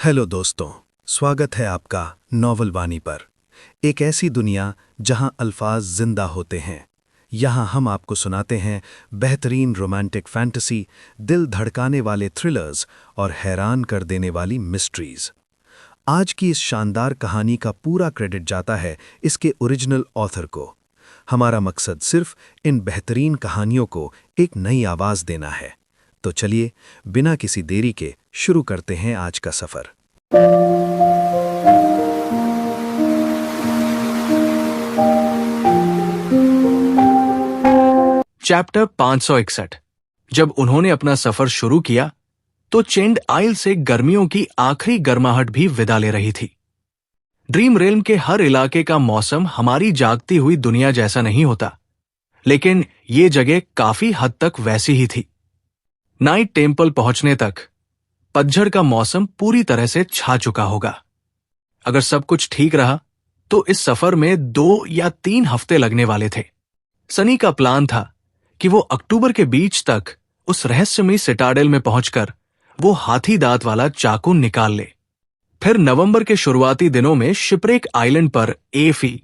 Hello दोस्तों, स्वागत है आपका नॉवल वाणी पर। एक ऐसी दुनिया जहां अल्फाज जिंदा होते हैं। यहां हम आपको सुनाते हैं बेहतरीन रोमांटिक फैंटेसी, दिल धड़काने वाले थ्रिलर्स और हैरान कर देने वाली मिस्ट्रीज। आज की इस शानदार कहानी का पूरा क्रेडिट जाता है इसके ओरिजिनल ऑथर को। हमारा मकसद सिर्फ इन बेहतरीन कहानियों को एक नई आवाज देना है। तो चलिए, बिना किसी देरी के शुरू करते हैं आज का सफर। चैप्टर 561। जब उन्होंने अपना सफर शुरू किया तो चेंड आइल से गर्मियों की आखिरी गर्माहट भी विदा ले रही थी। ड्रीम रेल्म के हर इलाके का मौसम हमारी जागती हुई दुनिया जैसा नहीं होता, लेकिन ये जगह काफी हद तक वैसी ही थी। नाइट टेम्पल पहुंचने तक पतझड़ का मौसम पूरी तरह से छा चुका होगा। अगर सब कुछ ठीक रहा तो इस सफर में 2 या 3 हफ्ते लगने वाले थे। सनी का प्लान था कि वो अक्टूबर के बीच तक उस रहस्यमयी सिटाडेल में पहुंचकर वो हाथी दांत वाला चाकू निकाल ले। फिर नवंबर के शुरुआती दिनों में शिपरेक आइलैंड पर एफी,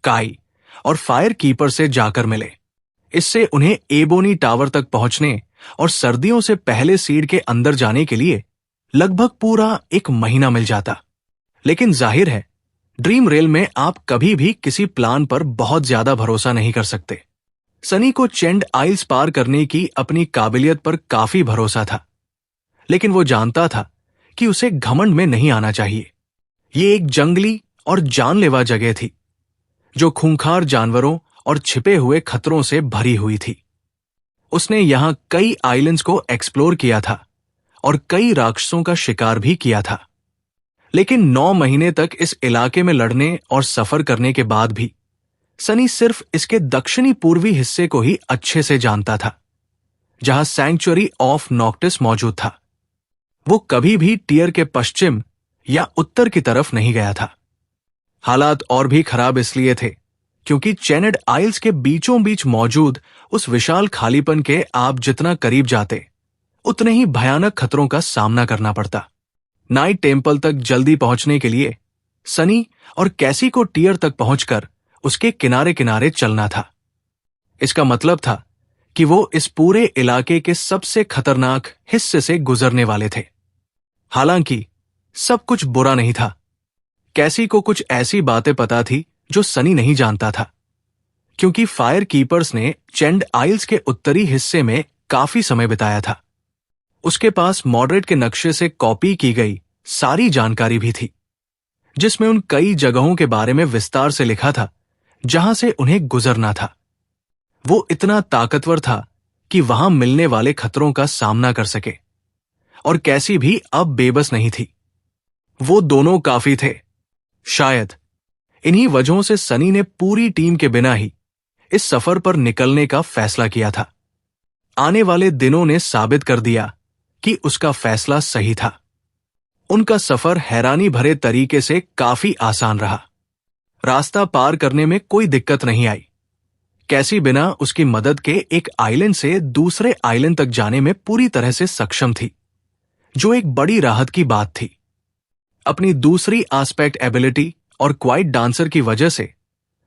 काई और फायर कीपर से जाकर मिले। इससे उन्हें एबोनी टावर तक पहुंचने और सर्दियों से पहले सीड के अंदर जाने के लिए लगभग पूरा 1 महीना मिल जाता। लेकिन जाहिर है, ड्रीम रेल में आप कभी भी किसी प्लान पर बहुत ज्यादा भरोसा नहीं कर सकते। सनी को चेंड आइल्स पार करने की अपनी काबिलियत पर काफी भरोसा था, लेकिन वो जानता था कि उसे घमंड में नहीं आना चाहिए। ये एक जंगली और जानलेवा जगह थी, जो खूंखार जानवरों और छिपे हुए खतरों से भरी हुई थी। उसने यहां कई आइलैंड्स को एक्सप्लोर किया था और कई राक्षसों का शिकार भी किया था। लेकिन 9 महीने तक इस इलाके में लड़ने और सफर करने के बाद भी सनी सिर्फ इसके दक्षिणी पूर्वी हिस्से को ही अच्छे से जानता था, जहां सैंक्चुअरी ऑफ नॉक्टिस मौजूद था। वो कभी भी टियर के पश्चिम या उत्तर की तरफ नहीं गया था। हालात और भी खराब इसलिए थे क्योंकि चेनेड आइल्स के बीचों बीच मौजूद उस विशाल खालीपन के आप जितना करीब जाते, उतने ही भयानक खतरों का सामना करना पड़ता। नाइट टेम्पल तक जल्दी पहुंचने के लिए सनी और कैसी को टियर तक पहुंचकर उसके किनारे किनारे चलना था। इसका मतलब था कि वो इस पूरे इलाके के सबसे खतरनाक हिस्से से गुजरने वाले थे। हालांकि सब कुछ बुरा नहीं था। कैसी को कुछ ऐसी बातें पता थी जो सनी नहीं जानता था, क्योंकि फायर कीपर्स ने चेंड आइल्स के उत्तरी हिस्से में काफी समय बिताया था। उसके पास मॉडरेट के नक्शे से कॉपी की गई सारी जानकारी भी थी, जिसमें उन कई जगहों के बारे में विस्तार से लिखा था जहां से उन्हें गुजरना था। वो इतना ताकतवर था कि वहां मिलने वाले खतरों का सामना कर सके, और कैसी भी अब बेबस नहीं थी। वो दोनों काफी थे। शायद इन्हीं वजहों से सनी ने पूरी टीम के बिना ही इस सफर पर निकलने का फैसला किया था। आने वाले दिनों ने साबित कर दिया कि उसका फैसला सही था। उनका सफर हैरानी भरे तरीके से काफी आसान रहा। रास्ता पार करने में कोई दिक्कत नहीं आई। कैसी बिना उसकी मदद के एक आइलैंड से दूसरे आइलैंड तक जाने में पूरी तरह से सक्षम थी, जो एक बड़ी राहत की बात थी। अपनी दूसरी आस्पेक्ट एबिलिटी और क्वाइट डांसर की वजह से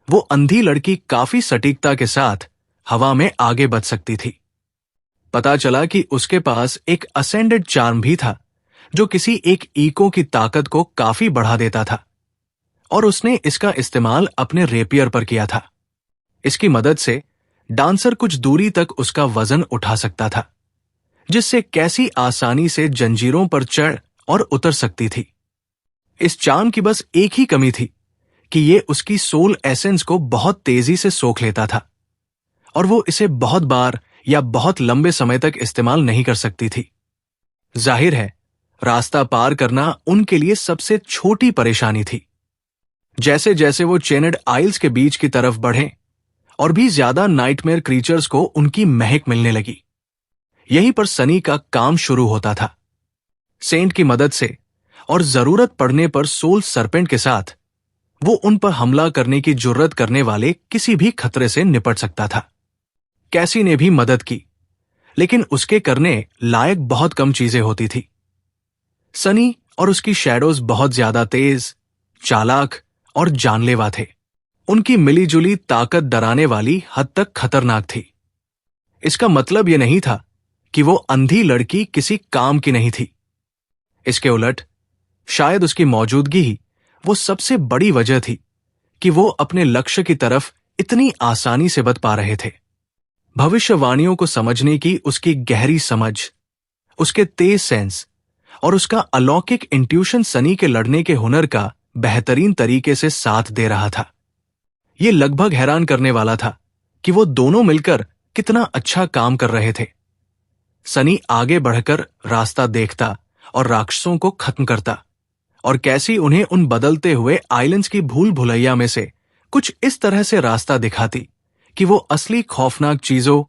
वो अंधी लड़की काफी सटीकता के साथ हवा में आगे बढ़ सकती थी। पता चला कि उसके पास एक असेंडेड चार्म भी था, जो किसी एक ईको की ताकत को काफी बढ़ा देता था, और उसने इसका इस्तेमाल अपने रेपियर पर किया था। इसकी मदद से डांसर कुछ दूरी तक उसका वजन उठा सकता था, जिससे कैसी आसानी से जंजीरों पर चढ़ और उतर सकती थी। इस चार्म की बस एक ही कमी थी कि ये उसकी सोल एसेंस को बहुत तेजी से सोख लेता था, और वो इसे बहुत बार या बहुत लंबे समय तक इस्तेमाल नहीं कर सकती थी। जाहिर है, रास्ता पार करना उनके लिए सबसे छोटी परेशानी थी। जैसे जैसे वो चेनेड आइल्स के बीच की तरफ बढ़े, और भी ज्यादा नाइटमेयर क्रीचर्स को उनकी महक मिलने लगी। यहीं पर सनी का काम शुरू होता था। सेंट की मदद से और जरूरत पड़ने पर सोल सरपेंट के साथ वो उन पर हमला करने की जुर्रत करने वाले किसी भी खतरे से निपट सकता था। कैसी ने भी मदद की, लेकिन उसके करने लायक बहुत कम चीजें होती थी। सनी और उसकी शैडोज बहुत ज्यादा तेज, चालाक और जानलेवा थे। उनकी मिलीजुली ताकत डराने वाली हद तक खतरनाक थी। इसका मतलब यह नहीं था कि वो अंधी लड़की किसी काम की नहीं थी। इसके उलट शायद उसकी मौजूदगी ही वो सबसे बड़ी वजह थी कि वो अपने लक्ष्य की तरफ इतनी आसानी से बध पा रहे थे। भविष्यवाणियों को समझने की उसकी गहरी समझ, उसके तेज सेंस और उसका अलौकिक इंट्यूशन सनी के लड़ने के हुनर का बेहतरीन तरीके से साथ दे रहा था। ये लगभग हैरान करने वाला था कि वो दोनों मिलकर कितना अच्छा काम कर रहे थे। सनी आगे बढ़कर रास्ता देखता और राक्षसों को खत्म करता, और कैसी उन्हें उन बदलते हुए आइलैंड्स की भूल भुलैया में से कुछ इस तरह से रास्ता दिखाती कि वो असली खौफनाक चीजों,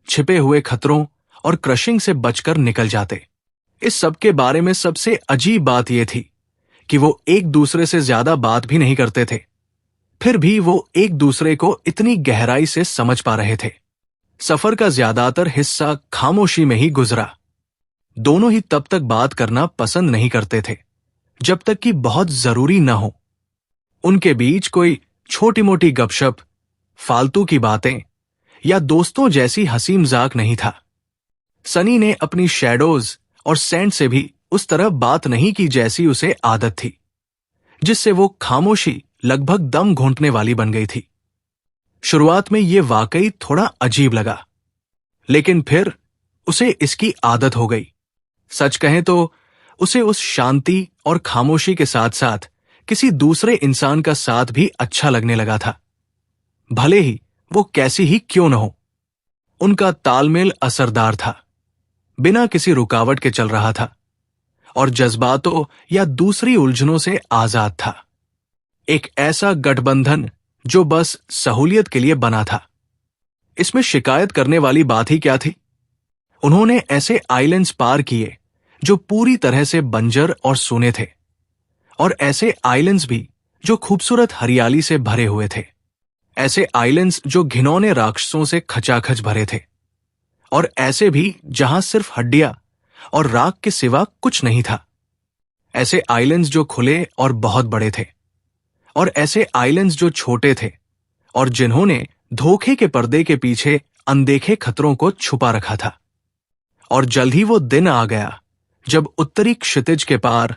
छिपे हुए खतरों और क्रशिंग से बचकर निकल जाते। इस सब के बारे में सबसे अजीब बात यह थी कि वो एक दूसरे से ज्यादा बात भी नहीं करते थे, फिर भी वो एक दूसरे को इतनी गहराई से समझ पा रहे थे। सफर का ज्यादातर हिस्सा खामोशी में ही गुजरा। दोनों ही तब तक बात करना पसंद नहीं करते थे जब तक कि बहुत जरूरी न हो। उनके बीच कोई छोटी मोटी गपशप, फालतू की बातें या दोस्तों जैसी हंसी मजाक नहीं था। सनी ने अपनी शैडोज और सैंड से भी उस तरह बात नहीं की जैसी उसे आदत थी, जिससे वो खामोशी लगभग दम घोंटने वाली बन गई थी। शुरुआत में ये वाकई थोड़ा अजीब लगा, लेकिन फिर उसे इसकी आदत हो गई। सच कहें तो उसे उस शांति और खामोशी के साथ साथ किसी दूसरे इंसान का साथ भी अच्छा लगने लगा था, भले ही वो कैसी ही क्यों न हो। उनका तालमेल असरदार था, बिना किसी रुकावट के चल रहा था और जज्बातों या दूसरी उलझनों से आजाद था। एक ऐसा गठबंधन जो बस सहूलियत के लिए बना था। इसमें शिकायत करने वाली बात ही क्या थी? उन्होंने ऐसे आइलैंड्स पार किए जो पूरी तरह से बंजर और सूने थे, और ऐसे आइलैंड्स भी जो खूबसूरत हरियाली से भरे हुए थे। ऐसे आइलैंड्स जो घिनौने राक्षसों से खचाखच भरे थे, और ऐसे भी जहां सिर्फ हड्डियां और राख के सिवा कुछ नहीं था। ऐसे आइलैंड्स जो खुले और बहुत बड़े थे, और ऐसे आइलैंड्स जो छोटे थे और जिन्होंने धोखे के पर्दे के पीछे अनदेखे खतरों को छुपा रखा था। और जल्द ही वो दिन आ गया जब उत्तरी क्षितिज के पार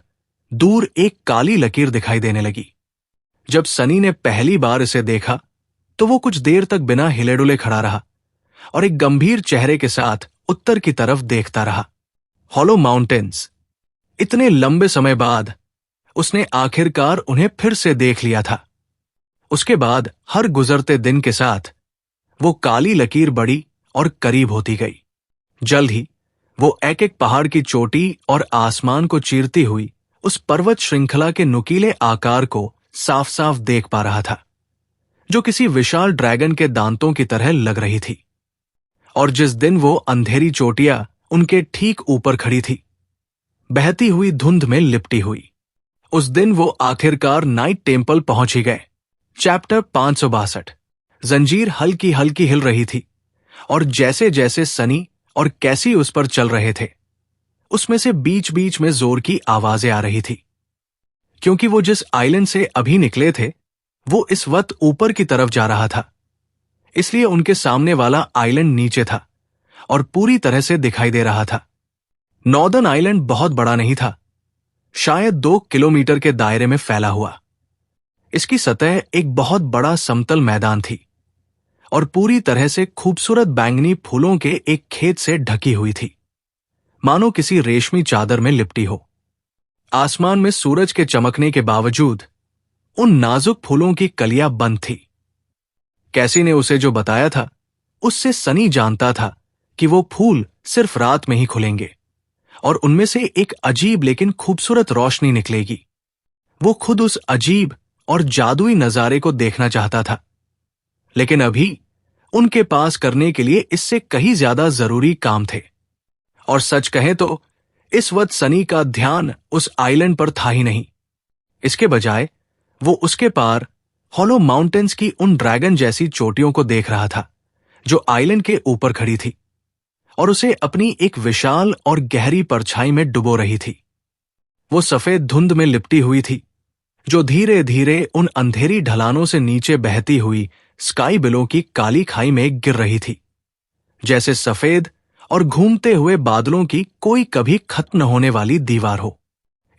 दूर एक काली लकीर दिखाई देने लगी। जब सनी ने पहली बार इसे देखा तो वो कुछ देर तक बिना हिले डुले खड़ा रहा और एक गंभीर चेहरे के साथ उत्तर की तरफ देखता रहा। Hollow mountains. इतने लंबे समय बाद उसने आखिरकार उन्हें फिर से देख लिया था। उसके बाद हर गुजरते दिन के साथ वो काली लकीर बड़ी और करीब होती गई। जल्द ही वो एक एक पहाड़ की चोटी और आसमान को चीरती हुई उस पर्वत श्रृंखला के नुकीले आकार को साफ साफ देख पा रहा था, जो किसी विशाल ड्रैगन के दांतों की तरह लग रही थी। और जिस दिन वो अंधेरी चोटियां उनके ठीक ऊपर खड़ी थी, बहती हुई धुंध में लिपटी हुई, उस दिन वो आखिरकार नाइट टेम्पल पहुंच ही गए। चैप्टर 562। जंजीर हल्की हल्की हिल रही थी, और जैसे जैसे सनी और कैसी उस पर चल रहे थे, उसमें से बीच बीच में जोर की आवाजें आ रही थी। क्योंकि वो जिस आइलैंड से अभी निकले थे वो इस वक्त ऊपर की तरफ जा रहा था, इसलिए उनके सामने वाला आइलैंड नीचे था और पूरी तरह से दिखाई दे रहा था। नॉर्दर्न आइलैंड बहुत बड़ा नहीं था, शायद 2 किलोमीटर के दायरे में फैला हुआ। इसकी सतह एक बहुत बड़ा समतल मैदान थी और पूरी तरह से खूबसूरत बैंगनी फूलों के एक खेत से ढकी हुई थी, मानो किसी रेशमी चादर में लिपटी हो। आसमान में सूरज के चमकने के बावजूद उन नाजुक फूलों की कलियां बंद थी। कैसी ने उसे जो बताया था, उससे सनी जानता था कि वो फूल सिर्फ रात में ही खुलेंगे और उनमें से एक अजीब लेकिन खूबसूरत रोशनी निकलेगी। वो खुद उस अजीब और जादुई नजारे को देखना चाहता था, लेकिन अभी उनके पास करने के लिए इससे कहीं ज्यादा जरूरी काम थे। और सच कहें तो इस वक्त सनी का ध्यान उस आइलैंड पर था ही नहीं। इसके बजाय वो उसके पार हॉलो माउंटेन्स की उन ड्रैगन जैसी चोटियों को देख रहा था जो आइलैंड के ऊपर खड़ी थी और उसे अपनी एक विशाल और गहरी परछाई में डुबो रही थी। वो सफेद धुंध में लिपटी हुई थी, जो धीरे धीरे उन अंधेरी ढलानों से नीचे बहती हुई स्काई बिलो की काली खाई में गिर रही थी, जैसे सफेद और घूमते हुए बादलों की कोई कभी खत्म न होने वाली दीवार हो।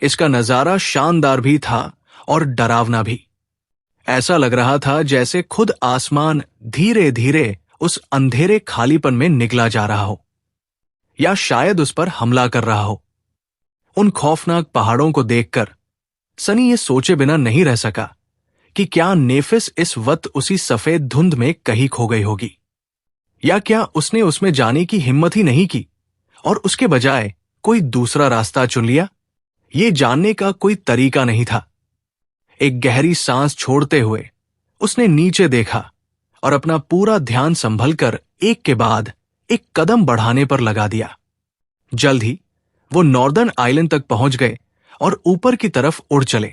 इसका नजारा शानदार भी था और डरावना भी। ऐसा लग रहा था जैसे खुद आसमान धीरे धीरे उस अंधेरे खालीपन में निगला जा रहा हो, या शायद उस पर हमला कर रहा हो। उन खौफनाक पहाड़ों को देखकर सनी ये सोचे बिना नहीं रह सका कि क्या नेफिस इस वक्त उसी सफेद धुंध में कहीं खो गई होगी, या क्या उसने उसमें जाने की हिम्मत ही नहीं की और उसके बजाय कोई दूसरा रास्ता चुन लिया। ये जानने का कोई तरीका नहीं था। एक गहरी सांस छोड़ते हुए उसने नीचे देखा और अपना पूरा ध्यान संभलकर एक के बाद एक कदम बढ़ाने पर लगा दिया। जल्द ही वो नॉर्दर्न आइलैंड तक पहुंच गए और ऊपर की तरफ उड़ चले।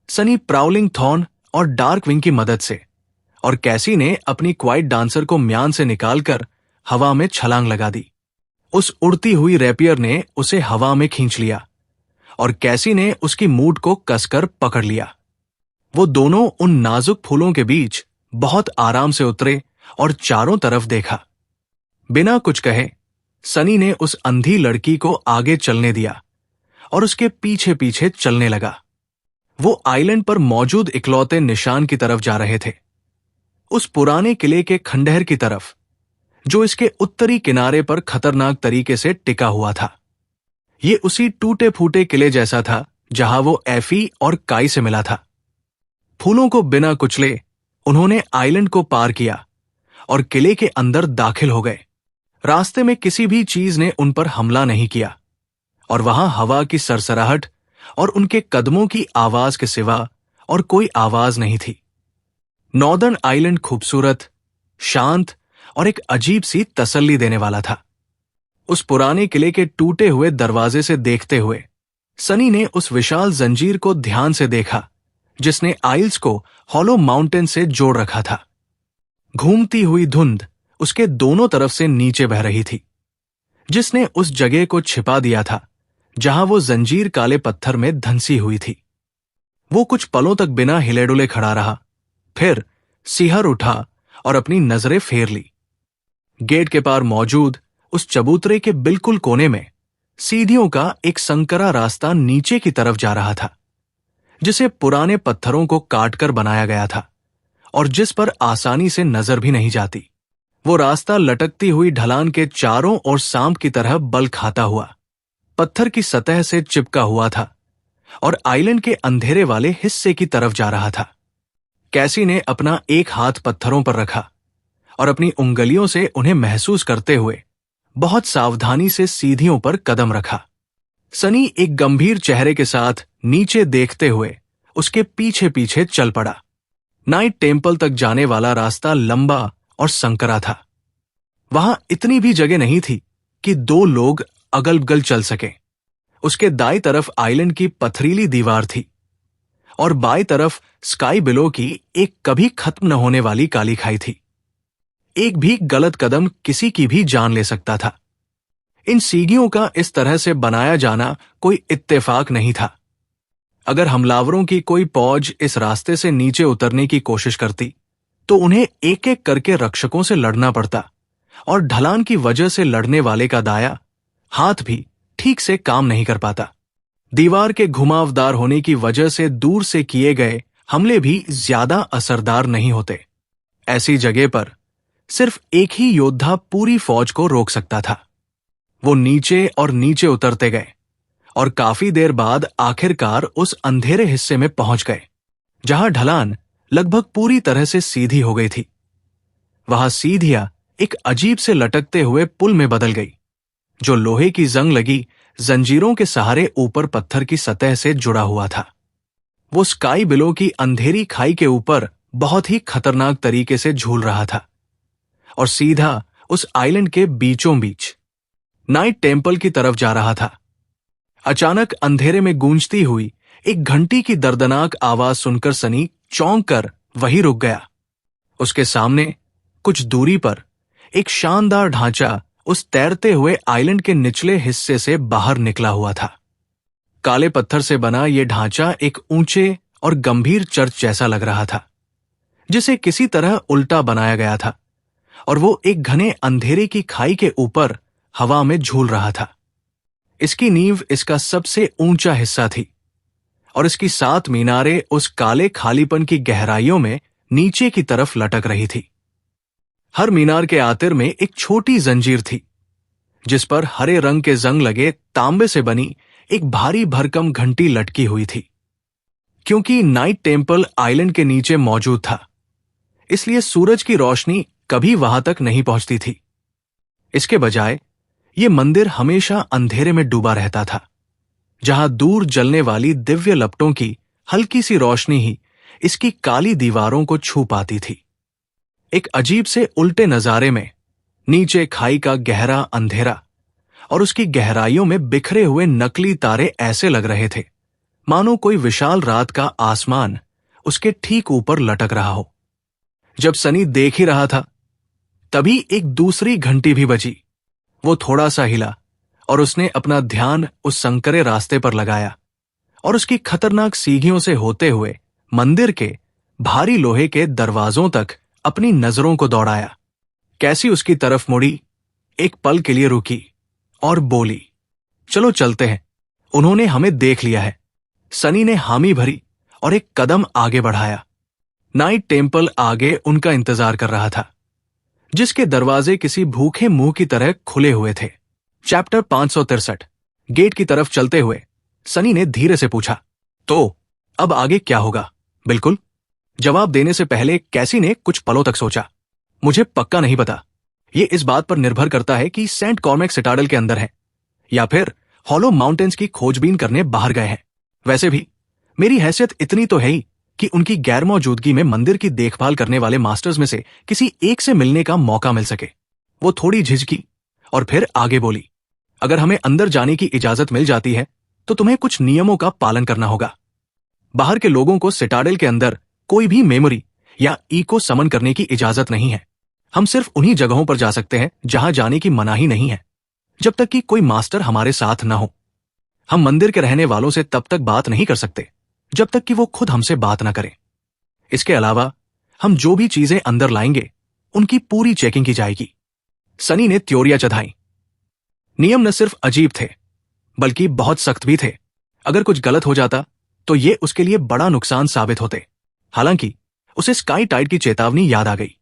सनी प्राउलिंग थॉर्न और डार्क विंग की मदद से, और कैसी ने अपनी क्वाइट डांसर को म्यान से निकालकर हवा में छलांग लगा दी। उस उड़ती हुई रैपियर ने उसे हवा में खींच लिया और कैसी ने उसकी मूठ को कसकर पकड़ लिया। वो दोनों उन नाजुक फूलों के बीच बहुत आराम से उतरे और चारों तरफ देखा। बिना कुछ कहे सनी ने उस अंधी लड़की को आगे चलने दिया और उसके पीछे पीछे चलने लगा। वो आइलैंड पर मौजूद इकलौते निशान की तरफ जा रहे थे, उस पुराने किले के खंडहर की तरफ जो इसके उत्तरी किनारे पर खतरनाक तरीके से टिका हुआ था। ये उसी टूटे फूटे किले जैसा था जहां वो एफी और काई से मिला था। फूलों को बिना कुचले उन्होंने आइलैंड को पार किया और किले के अंदर दाखिल हो गए। रास्ते में किसी भी चीज ने उन पर हमला नहीं किया और वहां हवा की सरसराहट और उनके कदमों की आवाज के सिवा और कोई आवाज नहीं थी। नॉर्दर्न आइलैंड खूबसूरत, शांत और एक अजीब सी तसल्ली देने वाला था। उस पुराने किले के टूटे हुए दरवाजे से देखते हुए सनी ने उस विशाल जंजीर को ध्यान से देखा जिसने आइल्स को हॉलो माउंटेन से जोड़ रखा था। घूमती हुई धुंध उसके दोनों तरफ से नीचे बह रही थी, जिसने उस जगह को छिपा दिया था जहां वो जंजीर काले पत्थर में धंसी हुई थी। वो कुछ पलों तक बिना हिले डुले खड़ा रहा, फिर सिहर उठा और अपनी नजरें फेर ली। गेट के पार मौजूद उस चबूतरे के बिल्कुल कोने में सीढ़ियों का एक संकरा रास्ता नीचे की तरफ जा रहा था, जिसे पुराने पत्थरों को काटकर बनाया गया था और जिस पर आसानी से नजर भी नहीं जाती। वो रास्ता लटकती हुई ढलान के चारों ओर सांप की तरह बल खाता हुआ पत्थर की सतह से चिपका हुआ था और आइलैंड के अंधेरे वाले हिस्से की तरफ जा रहा था। कैसी ने अपना एक हाथ पत्थरों पर रखा और अपनी उंगलियों से उन्हें महसूस करते हुए बहुत सावधानी से सीढ़ियों पर कदम रखा। सनी एक गंभीर चेहरे के साथ नीचे देखते हुए उसके पीछे पीछे चल पड़ा। नाइट टेम्पल तक जाने वाला रास्ता लंबा और संकरा था। वहां इतनी भी जगह नहीं थी कि दो लोग अगल बगल चल सके। उसके दाईं तरफ आइलैंड की पथरीली दीवार थी और बाईं तरफ स्काई बिलो की एक कभी खत्म न होने वाली काली खाई थी। एक भी गलत कदम किसी की भी जान ले सकता था। इन सीढ़ियों का इस तरह से बनाया जाना कोई इत्तेफाक नहीं था। अगर हमलावरों की कोई फौज इस रास्ते से नीचे उतरने की कोशिश करती तो उन्हें एक एक करके रक्षकों से लड़ना पड़ता और ढलान की वजह से लड़ने वाले का दाया हाथ भी ठीक से काम नहीं कर पाता। दीवार के घुमावदार होने की वजह से दूर से किए गए हमले भी ज्यादा असरदार नहीं होते। ऐसी जगह पर सिर्फ एक ही योद्धा पूरी फौज को रोक सकता था। वो नीचे और नीचे उतरते गए और काफी देर बाद आखिरकार उस अंधेरे हिस्से में पहुंच गए जहां ढलान लगभग पूरी तरह से सीधी हो गई थी। वहां सीढ़ियां एक अजीब से लटकते हुए पुल में बदल गई, जो लोहे की जंग लगी जंजीरों के सहारे ऊपर पत्थर की सतह से जुड़ा हुआ था। वो स्काई बिलो की अंधेरी खाई के ऊपर बहुत ही खतरनाक तरीके से झूल रहा था और सीधा उस आइलैंड के बीचों बीच नाइट टेम्पल की तरफ जा रहा था। अचानक अंधेरे में गूंजती हुई एक घंटी की दर्दनाक आवाज सुनकर सनी चौंक कर वहीं रुक गया। उसके सामने कुछ दूरी पर एक शानदार ढांचा उस तैरते हुए आइलैंड के निचले हिस्से से बाहर निकला हुआ था। काले पत्थर से बना ये ढांचा एक ऊंचे और गंभीर चर्च जैसा लग रहा था, जिसे किसी तरह उल्टा बनाया गया था, और वो एक घने अंधेरे की खाई के ऊपर हवा में झूल रहा था। इसकी नींव इसका सबसे ऊंचा हिस्सा थी, और इसकी 7 मीनारें उस काले खालीपन की गहराइयों में नीचे की तरफ लटक रही थी। हर मीनार के आतिर में एक छोटी जंजीर थी, जिस पर हरे रंग के जंग लगे तांबे से बनी एक भारी भरकम घंटी लटकी हुई थी। क्योंकि नाइट टेम्पल आइलैंड के नीचे मौजूद था, इसलिए सूरज की रोशनी कभी वहां तक नहीं पहुंचती थी। इसके बजाय ये मंदिर हमेशा अंधेरे में डूबा रहता था, जहां दूर जलने वाली दिव्य लपटों की हल्की सी रोशनी ही इसकी काली दीवारों को छू पाती थी। एक अजीब से उल्टे नजारे में नीचे खाई का गहरा अंधेरा और उसकी गहराइयों में बिखरे हुए नकली तारे ऐसे लग रहे थे मानो कोई विशाल रात का आसमान उसके ठीक ऊपर लटक रहा हो। जब सनी देख ही रहा था, तभी एक दूसरी घंटी भी बजी। वो थोड़ा सा हिला और उसने अपना ध्यान उस संकरे रास्ते पर लगाया और उसकी खतरनाक सीढ़ियों से होते हुए मंदिर के भारी लोहे के दरवाजों तक अपनी नजरों को दौड़ाया। कैसी उसकी तरफ मुड़ी, एक पल के लिए रुकी और बोली, चलो चलते हैं, उन्होंने हमें देख लिया है। सनी ने हामी भरी और एक कदम आगे बढ़ाया। नाइट टेम्पल आगे उनका इंतजार कर रहा था, जिसके दरवाजे किसी भूखे मुंह की तरह खुले हुए थे। चैप्टर 563। गेट की तरफ चलते हुए सनी ने धीरे से पूछा, तो अब आगे क्या होगा? बिल्कुल। जवाब देने से पहले कैसी ने कुछ पलों तक सोचा। मुझे पक्का नहीं पता। ये इस बात पर निर्भर करता है कि सेंट कॉर्मेक सिटाडल के अंदर है या फिर हॉलो माउंटेन्स की खोजबीन करने बाहर गए हैं। वैसे भी मेरी हैसियत इतनी तो है ही कि उनकी गैर मौजूदगी में मंदिर की देखभाल करने वाले मास्टर्स में से किसी एक से मिलने का मौका मिल सके। वो थोड़ी झिझकी और फिर आगे बोली, अगर हमें अंदर जाने की इजाजत मिल जाती है तो तुम्हें कुछ नियमों का पालन करना होगा। बाहर के लोगों को सिटाडल के अंदर कोई भी मेमोरी या ई को समन करने की इजाजत नहीं है। हम सिर्फ उन्हीं जगहों पर जा सकते हैं जहां जाने की मनाही नहीं है, जब तक कि कोई मास्टर हमारे साथ न हो। हम मंदिर के रहने वालों से तब तक बात नहीं कर सकते जब तक कि वो खुद हमसे बात न करें। इसके अलावा हम जो भी चीजें अंदर लाएंगे उनकी पूरी चेकिंग की जाएगी। सनी ने त्योरियां चढ़ाई। नियम न सिर्फ अजीब थे बल्कि बहुत सख्त भी थे। अगर कुछ गलत हो जाता तो ये उसके लिए बड़ा नुकसान साबित होते। हालांकि उसे स्काई टाइड की चेतावनी याद आ गई।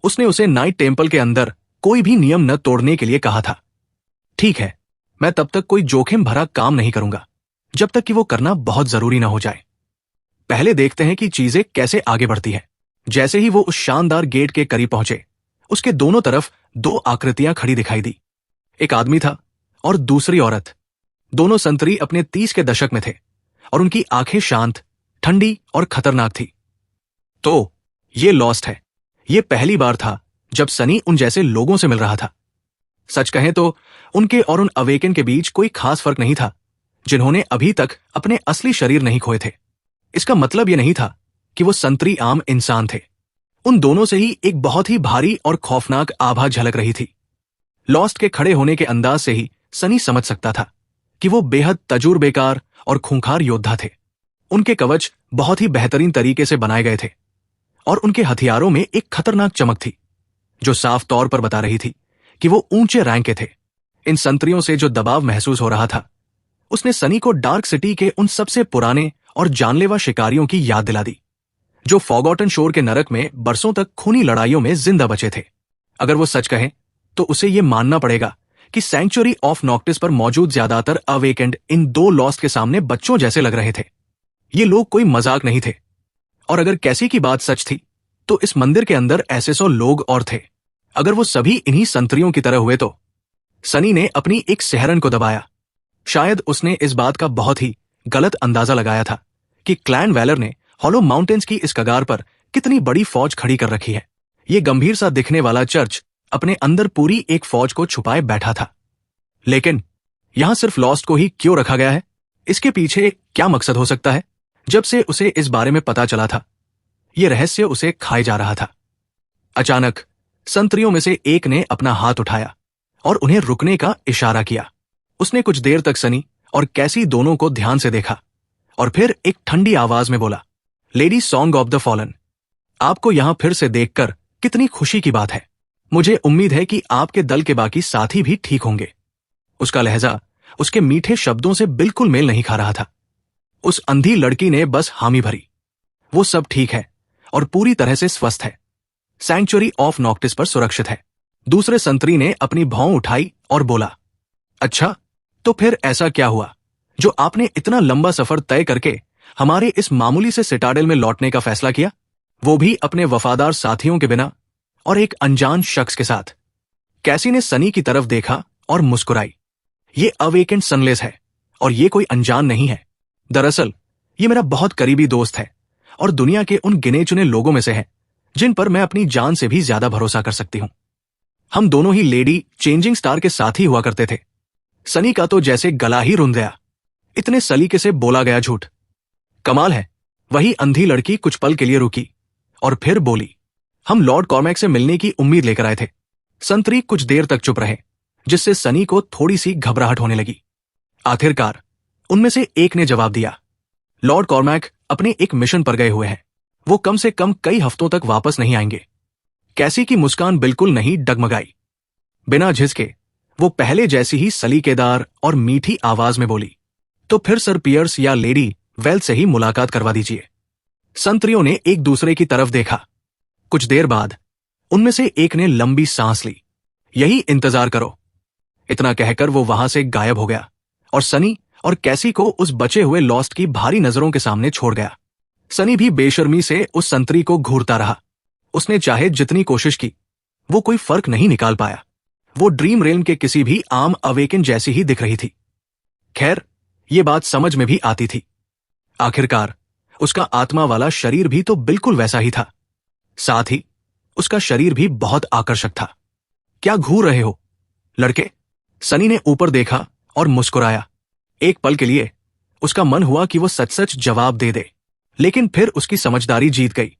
उसने उसे नाइट टेम्पल के अंदर कोई भी नियम न तोड़ने के लिए कहा था। ठीक है, मैं तब तक कोई जोखिम भरा काम नहीं करूंगा जब तक कि वो करना बहुत जरूरी ना हो जाए। पहले देखते हैं कि चीजें कैसे आगे बढ़ती है। जैसे ही वो उस शानदार गेट के करीब पहुंचे, उसके दोनों तरफ 2 आकृतियां खड़ी दिखाई दी। एक आदमी था और दूसरी औरत। दोनों संतरी अपने 30 के दशक में थे और उनकी आंखें शांत, ठंडी और खतरनाक थी। तो ये लॉस्ट है। ये पहली बार था जब सनी उन जैसे लोगों से मिल रहा था। सच कहें तो उनके और उन अवेकन के बीच कोई खास फर्क नहीं था, जिन्होंने अभी तक अपने असली शरीर नहीं खोए थे। इसका मतलब यह नहीं था कि वो संतरी आम इंसान थे। उन दोनों से ही एक बहुत ही भारी और खौफनाक आभा झलक रही थी। लॉस्ट के खड़े होने के अंदाज से ही सनी समझ सकता था कि वो बेहद तजुर्बेकार और खूंखार योद्धा थे। उनके कवच बहुत ही बेहतरीन तरीके से बनाए गए थे और उनके हथियारों में एक खतरनाक चमक थी, जो साफ तौर पर बता रही थी कि वो ऊंचे रैंक के थे। इन संतरियों से जो दबाव महसूस हो रहा था, उसने सनी को डार्क सिटी के उन सबसे पुराने और जानलेवा शिकारियों की याद दिला दी, जो फॉरगॉटन शोर के नरक में बरसों तक खूनी लड़ाइयों में जिंदा बचे थे। अगर वो सच कहे तो उसे ये मानना पड़ेगा कि सैंक्चुरी ऑफ नॉक्टिस पर मौजूद ज्यादातर अवेकेंड इन 2 लॉस्ट के सामने बच्चों जैसे लग रहे थे। ये लोग कोई मजाक नहीं थे, और अगर कैसी की बात सच थी तो इस मंदिर के अंदर ऐसे 100 लोग और थे। अगर वो सभी इन्हीं संतरियों की तरह हुए तो। सनी ने अपनी एक सिहरन को दबाया। शायद उसने इस बात का बहुत ही गलत अंदाजा लगाया था कि क्लैन वैलर ने हॉलो माउंटेन्स की इस कगार पर कितनी बड़ी फौज खड़ी कर रखी है। ये गंभीर सा दिखने वाला चर्च अपने अंदर पूरी एक फौज को छुपाए बैठा था। लेकिन यहां सिर्फ लॉस्ट को ही क्यों रखा गया है? इसके पीछे क्या मकसद हो सकता है? जब से उसे इस बारे में पता चला था, यह रहस्य उसे खाए जा रहा था। अचानक संतरियों में से एक ने अपना हाथ उठाया और उन्हें रुकने का इशारा किया। उसने कुछ देर तक सनी और कैसी दोनों को ध्यान से देखा और फिर एक ठंडी आवाज में बोला, lady song of the fallen, आपको यहां फिर से देखकर कितनी खुशी की बात है। मुझे उम्मीद है कि आपके दल के बाकी साथी भी ठीक होंगे। उसका लहजा उसके मीठे शब्दों से बिल्कुल मेल नहीं खा रहा था। उस अंधी लड़की ने बस हामी भरी। वो सब ठीक है और पूरी तरह से स्वस्थ है। सैंक्चुरी ऑफ नॉक्टिस पर सुरक्षित है। दूसरे संतरी ने अपनी भौं उठाई और बोला, अच्छा, तो फिर ऐसा क्या हुआ जो आपने इतना लंबा सफर तय करके हमारे इस मामूली से सिटाडेल में लौटने का फैसला किया, वो भी अपने वफादार साथियों के बिना और एक अनजान शख्स के साथ। कैसी ने सनी की तरफ देखा और मुस्कुराई। ये अवेकेंड सनलेस है और ये कोई अनजान नहीं है। दरअसल ये मेरा बहुत करीबी दोस्त है और दुनिया के उन गिने चुने लोगों में से है जिन पर मैं अपनी जान से भी ज्यादा भरोसा कर सकती हूं। हम दोनों ही लेडी चेंजिंग स्टार के साथ ही हुआ करते थे। सनी का तो जैसे गला ही रुंध गया। इतने सलीके से बोला गया झूठ। कमाल है। वही अंधी लड़की कुछ पल के लिए रुकी और फिर बोली, हम लॉर्ड कॉर्मैक से मिलने की उम्मीद लेकर आए थे। संतरी कुछ देर तक चुप रहे, जिससे सनी को थोड़ी सी घबराहट होने लगी। आखिरकार उनमें से एक ने जवाब दिया, लॉर्ड कॉर्मैक अपने एक मिशन पर गए हुए हैं। वो कम से कम कई हफ्तों तक वापस नहीं आएंगे। कैसी की मुस्कान बिल्कुल नहीं डगमगाई। बिना झिझके वो पहले जैसी ही सलीकेदार और मीठी आवाज में बोली, तो फिर सर पियर्स या लेडी वेल्थ से ही मुलाकात करवा दीजिए। संतरियों ने एक दूसरे की तरफ देखा। कुछ देर बाद उनमें से एक ने लंबी सांस ली। यही इंतजार करो। इतना कहकर वो वहां से गायब हो गया और सनी और कैसी को उस बचे हुए लॉस्ट की भारी नजरों के सामने छोड़ गया। सनी भी बेशर्मी से उस संतरी को घूरता रहा। उसने चाहे जितनी कोशिश की, वो कोई फर्क नहीं निकाल पाया। वो ड्रीम रेल्म के किसी भी आम अवेकन जैसी ही दिख रही थी। खैर, ये बात समझ में भी आती थी। आखिरकार उसका आत्मा वाला शरीर भी तो बिल्कुल वैसा ही था। साथ ही उसका शरीर भी बहुत आकर्षक था। क्या घूर रहे हो लड़के? सनी ने ऊपर देखा और मुस्कुराया। एक पल के लिए उसका मन हुआ कि वो सच सच जवाब दे दे, लेकिन फिर उसकी समझदारी जीत गई।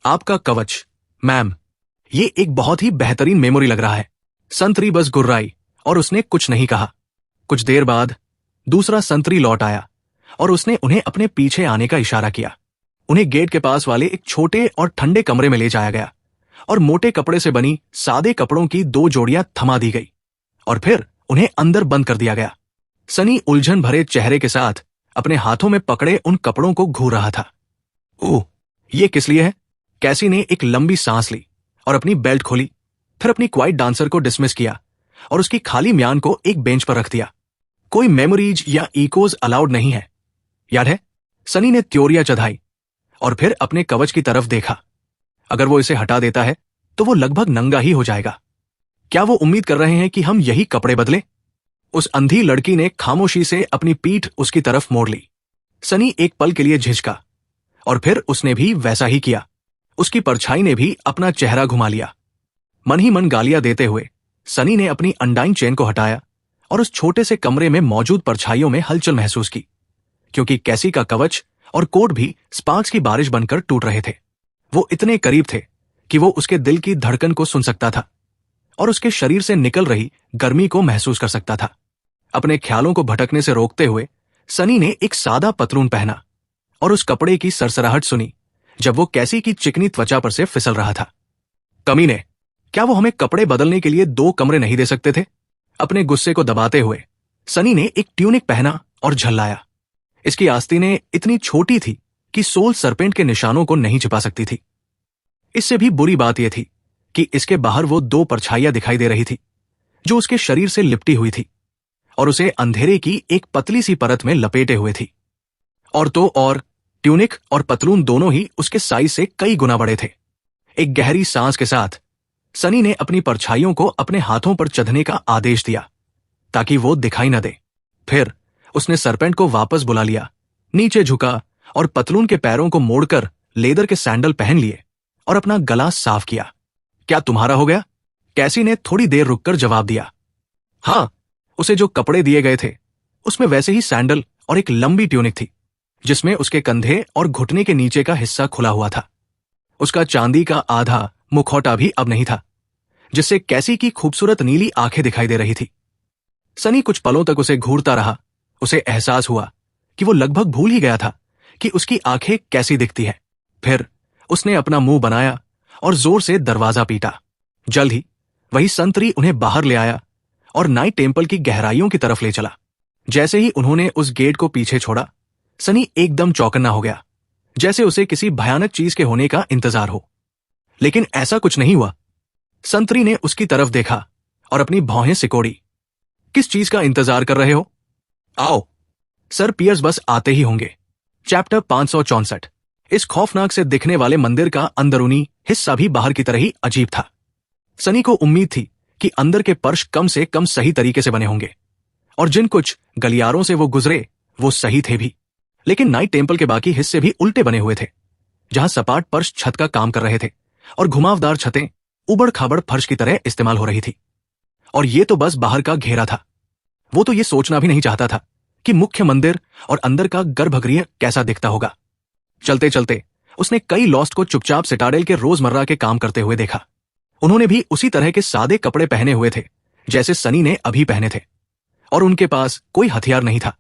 आपका कवच, मैम, ये एक बहुत ही बेहतरीन मेमोरी लग रहा है। संतरी बस गुर्राई और उसने कुछ नहीं कहा। कुछ देर बाद दूसरा संतरी लौट आया और उसने उन्हें अपने पीछे आने का इशारा किया। उन्हें गेट के पास वाले एक छोटे और ठंडे कमरे में ले जाया गया और मोटे कपड़े से बनी सादे कपड़ों की 2 जोड़ियां थमा दी गई और फिर उन्हें अंदर बंद कर दिया गया। सनी उलझन भरे चेहरे के साथ अपने हाथों में पकड़े उन कपड़ों को घूर रहा था। ओह, ये किस लिए है? कैसी ने एक लंबी सांस ली और अपनी बेल्ट खोली, फिर अपनी क्वाइट डांसर को डिसमिस किया और उसकी खाली म्यान को एक बेंच पर रख दिया। कोई मेमोरीज या इकोज अलाउड नहीं है, याद है? सनी ने त्योरिया चढ़ाई और फिर अपने कवच की तरफ देखा। अगर वो इसे हटा देता है तो वो लगभग नंगा ही हो जाएगा। क्या वो उम्मीद कर रहे हैं कि हम यही कपड़े बदले? उस अंधी लड़की ने खामोशी से अपनी पीठ उसकी तरफ मोड़ ली। सनी एक पल के लिए झिझका और फिर उसने भी वैसा ही किया। उसकी परछाई ने भी अपना चेहरा घुमा लिया। मन ही मन गालियां देते हुए सनी ने अपनी अनडाइंग चेन को हटाया और उस छोटे से कमरे में मौजूद परछाइयों में हलचल महसूस की, क्योंकि कैसी का कवच और कोट भी स्पार्क्स की बारिश बनकर टूट रहे थे। वो इतने करीब थे कि वो उसके दिल की धड़कन को सुन सकता था और उसके शरीर से निकल रही गर्मी को महसूस कर सकता था। अपने ख्यालों को भटकने से रोकते हुए सनी ने एक सादा पतलून पहना और उस कपड़े की सरसराहट सुनी जब वो कैसी की चिकनी त्वचा पर से फिसल रहा था। कमीने, क्या वो हमें कपड़े बदलने के लिए 2 कमरे नहीं दे सकते थे? अपने गुस्से को दबाते हुए सनी ने एक ट्यूनिक पहना और झल्लाया। इसकी आस्तीनें इतनी छोटी थी कि सोल सरपेंट के निशानों को नहीं छिपा सकती थी। इससे भी बुरी बात यह थी कि इसके बाहर वो 2 परछाइयां दिखाई दे रही थी जो उसके शरीर से लिपटी हुई थी और उसे अंधेरे की एक पतली सी परत में लपेटे हुए थी। और तो और ट्यूनिक और पतलून दोनों ही उसके साइज से कई गुना बड़े थे। एक गहरी सांस के साथ सनी ने अपनी परछाइयों को अपने हाथों पर चढ़ने का आदेश दिया ताकि वो दिखाई न दे। फिर उसने सरपेंट को वापस बुला लिया, नीचे झुका और पतलून के पैरों को मोड़कर लेदर के सैंडल पहन लिए और अपना गला साफ किया। क्या तुम्हारा हो गया? कैसी ने थोड़ी देर रुककर जवाब दिया। हाँ, उसे जो कपड़े दिए गए थे उसमें वैसे ही सैंडल और एक लंबी ट्यूनिक थी जिसमें उसके कंधे और घुटने के नीचे का हिस्सा खुला हुआ था। उसका चांदी का आधा मुखौटा भी अब नहीं था, जिससे कैसी की खूबसूरत नीली आंखें दिखाई दे रही थी। सनी कुछ पलों तक उसे घूरता रहा उसे एहसास हुआ कि वो लगभग भूल ही गया था कि उसकी आंखें कैसी दिखती है। फिर उसने अपना मुंह बनाया और जोर से दरवाजा पीटा। जल्द ही वही संतरी उन्हें बाहर ले आया और नाइट टेम्पल की गहराइयों की तरफ ले चला। जैसे ही उन्होंने उस गेट को पीछे छोड़ा, सनी एकदम चौकन्ना हो गया, जैसे उसे किसी भयानक चीज के होने का इंतजार हो। लेकिन ऐसा कुछ नहीं हुआ। संतरी ने उसकी तरफ देखा और अपनी भौहें सिकोड़ी। किस चीज का इंतजार कर रहे हो? आओ, सर पियर्स बस आते ही होंगे। चैप्टर 564। इस खौफनाक से दिखने वाले मंदिर का अंदरूनी हिस्सा भी बाहर की तरह ही अजीब था। सनी को उम्मीद थी कि अंदर के फर्श कम से कम सही तरीके से बने होंगे और जिन कुछ गलियारों से वो गुजरे वो सही थे भी। लेकिन नाइट टेम्पल के बाकी हिस्से भी उल्टे बने हुए थे, जहां सपाट फर्श छत का काम कर रहे थे और घुमावदार छतें उबड़ खाबड़ फर्श की तरह इस्तेमाल हो रही थी। और ये तो बस बाहर का घेरा था। वो तो ये सोचना भी नहीं चाहता था कि मुख्य मंदिर और अंदर का गर्भगृह कैसा दिखता होगा। चलते चलते उसने कई लॉस्ट को चुपचाप सिटाडेल के रोजमर्रा के काम करते हुए देखा। उन्होंने भी उसी तरह के सादे कपड़े पहने हुए थे जैसे सनी ने अभी पहने थे, और उनके पास कोई हथियार नहीं था।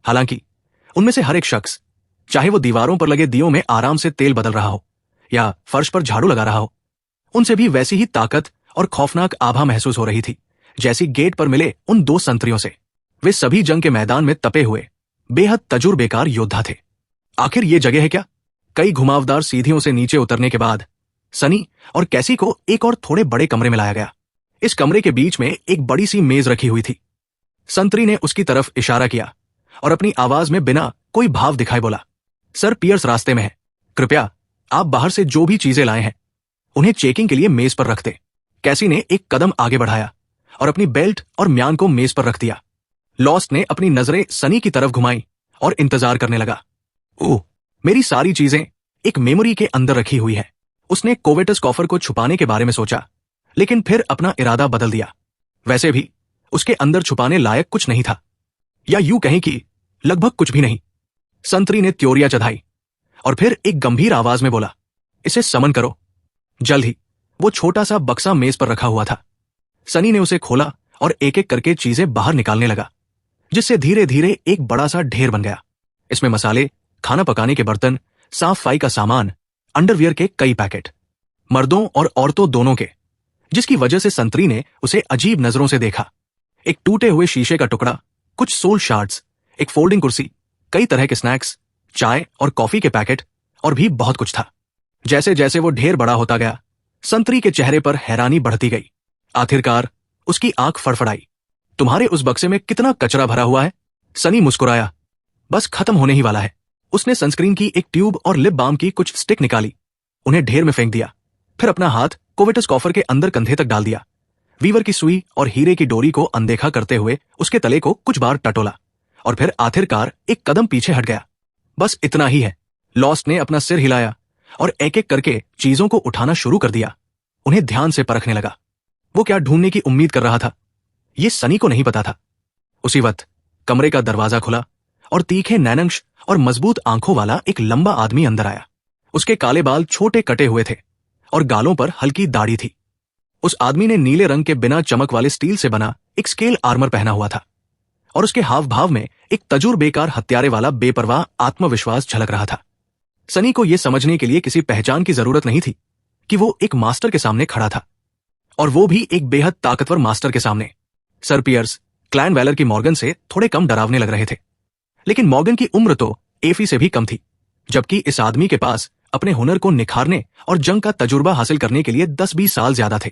हालांकि उनमें से हर एक शख्स, चाहे वो दीवारों पर लगे दियों में आराम से तेल बदल रहा हो या फर्श पर झाड़ू लगा रहा हो, उनसे भी वैसी ही ताकत और खौफनाक आभा महसूस हो रही थी जैसी गेट पर मिले उन दो संतरियों से। वे सभी जंग के मैदान में तपे हुए बेहद तजुर्बेकार योद्धा थे। आखिर ये जगह है क्या? कई घुमावदार सीढ़ियों से नीचे उतरने के बाद सनी और कैसी को एक और थोड़े बड़े कमरे में लाया गया। इस कमरे के बीच में एक बड़ी सी मेज रखी हुई थी। संतरी ने उसकी तरफ इशारा किया और अपनी आवाज में बिना कोई भाव दिखाए बोला, सर पियर्स रास्ते में है, कृपया आप बाहर से जो भी चीजें लाए हैं उन्हें चेकिंग के लिए मेज पर रख दे। कैसी ने एक कदम आगे बढ़ाया और अपनी बेल्ट और म्यान को मेज पर रख दिया। लॉस्ट ने अपनी नजरें सनी की तरफ घुमाई और इंतजार करने लगा। ओह, मेरी सारी चीजें एक मेमोरी के अंदर रखी हुई है। उसने कोवेटस कॉफर को छुपाने के बारे में सोचा, लेकिन फिर अपना इरादा बदल दिया। वैसे भी उसके अंदर छुपाने लायक कुछ नहीं था, या यूं कहें कि लगभग कुछ भी नहीं। संतरी ने त्योरिया चढ़ाई और फिर एक गंभीर आवाज में बोला, इसे समन करो। जल्द ही वो छोटा सा बक्सा मेज पर रखा हुआ था। सनी ने उसे खोला और एक एक करके चीजें बाहर निकालने लगा, जिससे धीरे धीरे एक बड़ा सा ढेर बन गया। इसमें मसाले, खाना पकाने के बर्तन, साफ सफाई का सामान, अंडरवियर के कई पैकेट, मर्दों और औरतों दोनों के, जिसकी वजह से संतरी ने उसे अजीब नजरों से देखा। एक टूटे हुए शीशे का टुकड़ा, कुछ सोल शार्ड्स, एक फोल्डिंग कुर्सी, कई तरह के स्नैक्स, चाय और कॉफी के पैकेट और भी बहुत कुछ था। जैसे जैसे वो ढेर बड़ा होता गया, संतरी के चेहरे पर हैरानी बढ़ती गई। आखिरकार उसकी आंख फड़फड़ाई। तुम्हारे उस बक्से में कितना कचरा भरा हुआ है? सनी मुस्कुराया, बस खत्म होने ही वाला है। उसने सनस्क्रीन की एक ट्यूब और लिप बाम की कुछ स्टिक निकाली, उन्हें ढेर में फेंक दिया, फिर अपना हाथ कोवेटस कॉफर के अंदर कंधे तक डाल दिया। वीवर की सुई और हीरे की डोरी को अनदेखा करते हुए उसके तले को कुछ बार टटोला और फिर आखिरकार एक कदम पीछे हट गया। बस इतना ही है। लॉस्ट ने अपना सिर हिलाया और एक एक करके चीजों को उठाना शुरू कर दिया। उन्हें ध्यान से परखने लगा। वो क्या ढूंढने की उम्मीद कर रहा था, ये सनी को नहीं पता था। उसी वक्त कमरे का दरवाजा खुला और तीखे नैनंश और मजबूत आंखों वाला एक लंबा आदमी अंदर आया। उसके काले बाल छोटे कटे हुए थे और गालों पर हल्की दाढ़ी थी। उस आदमी ने नीले रंग के बिना चमक वाले स्टील से बना एक स्केल आर्मर पहना हुआ था और उसके हाव भाव में एक तजुर्बेकार हत्यारे वाला बेपरवाह आत्मविश्वास झलक रहा था। सनी को यह समझने के लिए किसी पहचान की जरूरत नहीं थी कि वो एक मास्टर के सामने खड़ा था, और वो भी एक बेहद ताकतवर मास्टर के सामने। सर पियर्स क्लैन वैलर की मॉर्गन से थोड़े कम डरावने लग रहे थे, लेकिन मॉर्गन की उम्र तो एफी से भी कम थी, जबकि इस आदमी के पास अपने हुनर को निखारने और जंग का तजुर्बा हासिल करने के लिए 10-20 साल ज्यादा थे।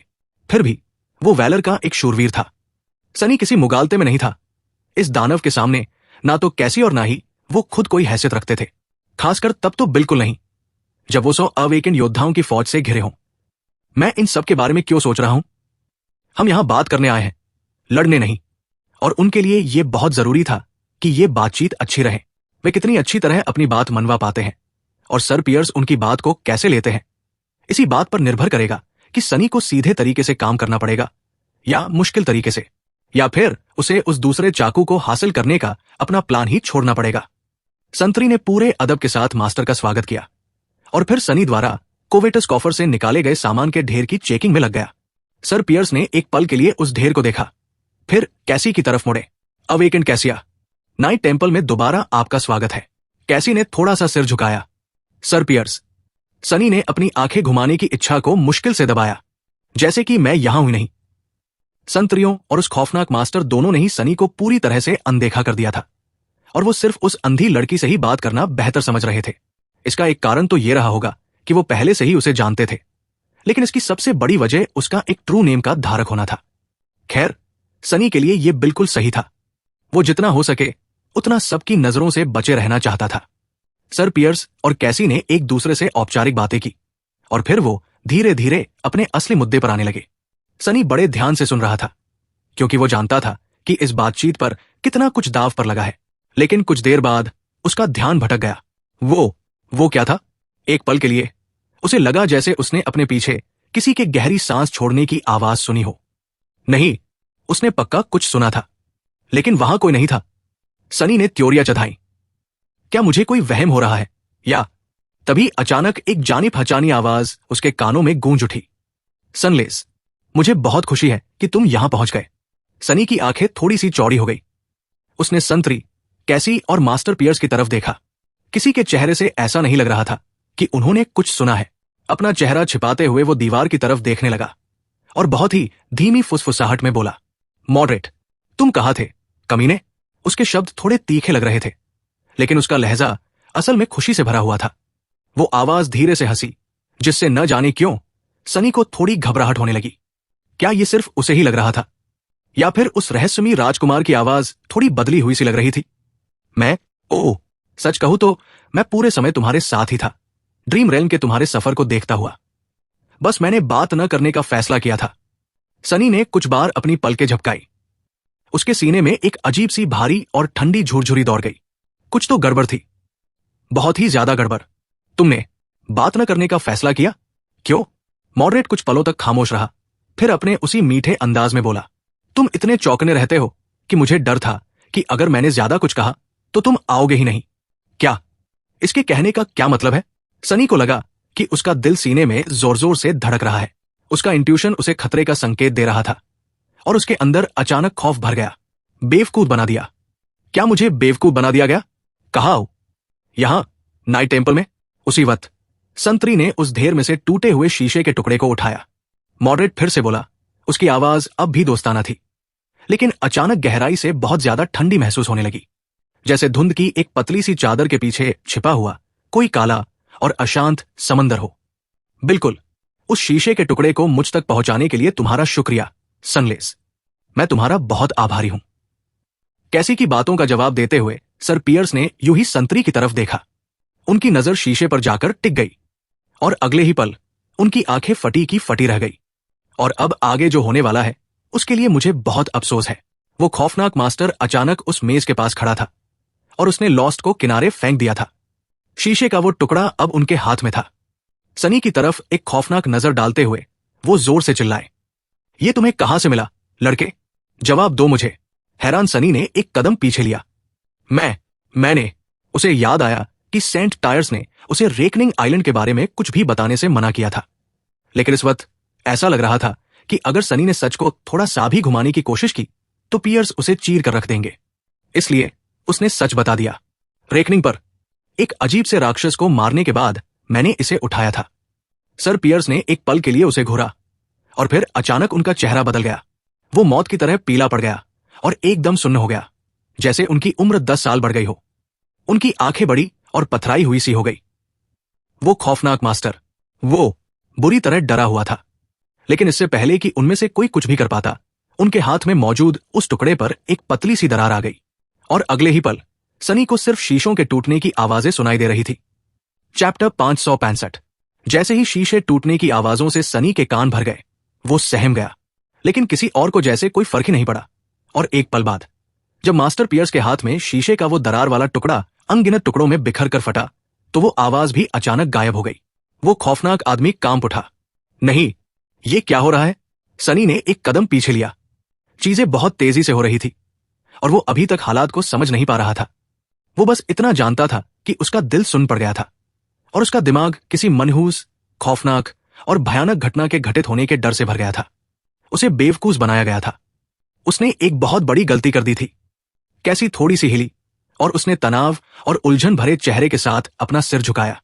फिर भी वो वैलर का एक शूरवीर था। सनी किसी मुगालते में नहीं था। इस दानव के सामने ना तो कैसी और ना ही वो खुद कोई हैसियत रखते थे, खासकर तब तो बिल्कुल नहीं जब वो 100 अवेकेंड योद्धाओं की फौज से घिरे हों। मैं इन सब के बारे में क्यों सोच रहा हूं? हम यहां बात करने आए हैं, लड़ने नहीं। और उनके लिए यह बहुत जरूरी था कि यह बातचीत अच्छी रहे। वे कितनी अच्छी तरह अपनी बात मनवा पाते हैं और सर पियर्स उनकी बात को कैसे लेते हैं, इसी बात पर निर्भर करेगा कि सनी को सीधे तरीके से काम करना पड़ेगा या मुश्किल तरीके से, या फिर उसे उस दूसरे चाकू को हासिल करने का अपना प्लान ही छोड़ना पड़ेगा। संतरी ने पूरे अदब के साथ मास्टर का स्वागत किया और फिर सनी द्वारा कोवेटस कॉफर से निकाले गए सामान के ढेर की चेकिंग में लग गया। सर पियर्स ने एक पल के लिए उस ढेर को देखा, फिर कैसी की तरफ मुड़े। अवेकेंड कैसिया, नाइट टेम्पल में दोबारा आपका स्वागत है। कैसी ने थोड़ा सा सिर झुकाया। Sir piers. सनी ने अपनी आंखें घुमाने की इच्छा को मुश्किल से दबाया, जैसे कि मैं यहां हूं नहीं। संतरियों और उस खौफनाक मास्टर दोनों ने ही सनी को पूरी तरह से अनदेखा कर दिया था, और वो सिर्फ उस अंधी लड़की से ही बात करना बेहतर समझ रहे थे। इसका एक कारण तो ये रहा होगा कि वो पहले से ही उसे जानते थे, लेकिन इसकी सबसे बड़ी वजह उसका एक ट्रू नेम का धारक होना था। खैर, सनी के लिए यह बिल्कुल सही था। वो जितना हो सके उतना सबकी नजरों से बचे रहना चाहता था। सर पियर्स और कैसी ने एक दूसरे से औपचारिक बातें की, और फिर वो धीरे धीरे अपने असली मुद्दे पर आने लगे। सनी बड़े ध्यान से सुन रहा था, क्योंकि वो जानता था कि इस बातचीत पर कितना कुछ दांव पर लगा है। लेकिन कुछ देर बाद उसका ध्यान भटक गया। वो क्या था? एक पल के लिए उसे लगा जैसे उसने अपने पीछे किसी के गहरी सांस छोड़ने की आवाज सुनी हो। नहीं, उसने पक्का कुछ सुना था, लेकिन वहां कोई नहीं था। सनी ने त्योरियां चढ़ाई। क्या मुझे कोई वहम हो रहा है? या तभी अचानक एक जानी पहचानी आवाज उसके कानों में गूंज उठी। सनलेस, मुझे बहुत खुशी है कि तुम यहां पहुंच गए। सनी की आंखें थोड़ी सी चौड़ी हो गई। उसने संतरी, कैसी और मास्टर पियर्स की तरफ देखा। किसी के चेहरे से ऐसा नहीं लग रहा था कि उन्होंने कुछ सुना है। अपना चेहरा छिपाते हुए वो दीवार की तरफ देखने लगा और बहुत ही धीमी फुसफुसाहट में बोला, मॉडरेट, तुम कहाँ थे, कमीने? उसके शब्द थोड़े तीखे लग रहे थे, लेकिन उसका लहजा असल में खुशी से भरा हुआ था। वो आवाज धीरे से हंसी, जिससे न जाने क्यों सनी को थोड़ी घबराहट होने लगी। क्या ये सिर्फ उसे ही लग रहा था, या फिर उस रहस्यमयी राजकुमार की आवाज थोड़ी बदली हुई सी लग रही थी? सच कहूं तो मैं पूरे समय तुम्हारे साथ ही था, ड्रीम रेल्म के तुम्हारे सफर को देखता हुआ। बस मैंने बात न करने का फैसला किया था। सनी ने कुछ बार अपनी पलकें झपकाई। उसके सीने में एक अजीब सी भारी और ठंडी झुरझुरी दौड़ गई। कुछ तो गड़बड़ थी, बहुत ही ज्यादा गड़बड़। तुमने बात न करने का फैसला किया? क्यों? मॉडरेट कुछ पलों तक खामोश रहा, फिर अपने उसी मीठे अंदाज में बोला, तुम इतने चौकने रहते हो कि मुझे डर था कि अगर मैंने ज्यादा कुछ कहा तो तुम आओगे ही नहीं। क्या? इसके कहने का क्या मतलब है? सनी को लगा कि उसका दिल सीने में जोर जोर से धड़क रहा है। उसका इंट्यूशन उसे खतरे का संकेत दे रहा था, और उसके अंदर अचानक खौफ भर गया। बेवकूफ बना दिया। क्या मुझे बेवकूफ बना दिया गया? कहाँ हो? यहां, नाइट टेम्पल में। उसी वक्त संतरी ने उस ढेर में से टूटे हुए शीशे के टुकड़े को उठाया। मॉडरेट फिर से बोला। उसकी आवाज अब भी दोस्ताना थी, लेकिन अचानक गहराई से बहुत ज्यादा ठंडी महसूस होने लगी, जैसे धुंध की एक पतली सी चादर के पीछे छिपा हुआ कोई काला और अशांत समंदर हो। बिल्कुल, उस शीशे के टुकड़े को मुझ तक पहुंचाने के लिए तुम्हारा शुक्रिया, सनलेस। मैं तुम्हारा बहुत आभारी हूं। कैसी की बातों का जवाब देते हुए सर पियर्स ने यूं ही संतरी की तरफ देखा। उनकी नजर शीशे पर जाकर टिक गई, और अगले ही पल उनकी आंखें फटी की फटी रह गई। और अब आगे जो होने वाला है उसके लिए मुझे बहुत अफसोस है। वो खौफनाक मास्टर अचानक उस मेज के पास खड़ा था, और उसने लॉस्ट को किनारे फेंक दिया था। शीशे का वो टुकड़ा अब उनके हाथ में था। सनी की तरफ एक खौफनाक नजर डालते हुए वो जोर से चिल्लाए, ये तुम्हें कहां से मिला, लड़के? जवाब दो मुझे। हैरान सनी ने एक कदम पीछे लिया। मैंने उसे याद आया कि सेंट टायर्स ने उसे रेकनिंग आइलैंड के बारे में कुछ भी बताने से मना किया था, लेकिन इस वक्त ऐसा लग रहा था कि अगर सनी ने सच को थोड़ा सा भी घुमाने की कोशिश की तो पियर्स उसे चीर कर रख देंगे। इसलिए उसने सच बता दिया। रेकनिंग पर एक अजीब से राक्षस को मारने के बाद मैंने इसे उठाया था। सर पियर्स ने एक पल के लिए उसे घूरा, और फिर अचानक उनका चेहरा बदल गया। वो मौत की तरह पीला पड़ गया और एकदम सुन्न हो गया, जैसे उनकी उम्र 10 साल बढ़ गई हो। उनकी आंखें बड़ी और पथराई हुई सी हो गई। वो खौफनाक मास्टर, वो बुरी तरह डरा हुआ था, लेकिन इससे पहले कि उनमें से कोई कुछ भी कर पाता, उनके हाथ में मौजूद उस टुकड़े पर एक पतली सी दरार आ गई, और अगले ही पल सनी को सिर्फ शीशों के टूटने की आवाजें सुनाई दे रही थी। चैप्टर 565। जैसे ही शीशे टूटने की आवाजों से सनी के कान भर गए, वो सहम गया, लेकिन किसी और को जैसे कोई फर्क ही नहीं पड़ा। और एक पल बाद जब मास्टर पियर्स के हाथ में शीशे का वो दरार वाला टुकड़ा अनगिनत टुकड़ों में बिखर कर फटा, तो वो आवाज भी अचानक गायब हो गई। वो खौफनाक आदमी कांप उठा। नहीं, ये क्या हो रहा है? सनी ने एक कदम पीछे लिया। चीजें बहुत तेजी से हो रही थी, और वो अभी तक हालात को समझ नहीं पा रहा था। वो बस इतना जानता था कि उसका दिल सुन पड़ गया था, और उसका दिमाग किसी मनहूस, खौफनाक और भयानक घटना के घटित होने के डर से भर गया था। उसे बेवकूफ बनाया गया था। उसने एक बहुत बड़ी गलती कर दी थी। कैसी थोड़ी सी हिली, और उसने तनाव और उलझन भरे चेहरे के साथ अपना सिर झुकाया।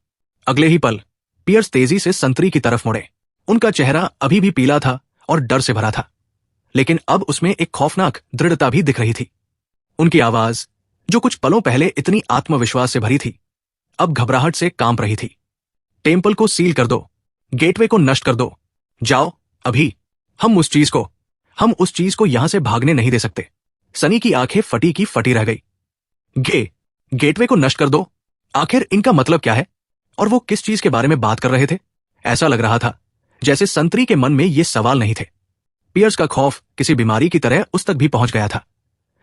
अगले ही पल पियर्स तेजी से संतरी की तरफ मुड़े। उनका चेहरा अभी भी पीला था और डर से भरा था, लेकिन अब उसमें एक खौफनाक दृढ़ता भी दिख रही थी। उनकी आवाज, जो कुछ पलों पहले इतनी आत्मविश्वास से भरी थी, अब घबराहट से कांप रही थी। टेम्पल को सील कर दो, गेटवे को नष्ट कर दो, जाओ अभी। हम उस चीज को यहां से भागने नहीं दे सकते। सनी की आंखें फटी की फटी रह गई। गेटवे को नष्ट कर दो, आखिर इनका मतलब क्या है? और वो किस चीज के बारे में बात कर रहे थे? ऐसा लग रहा था जैसे संतरी के मन में ये सवाल नहीं थे। पियर्स का खौफ किसी बीमारी की तरह उस तक भी पहुंच गया था,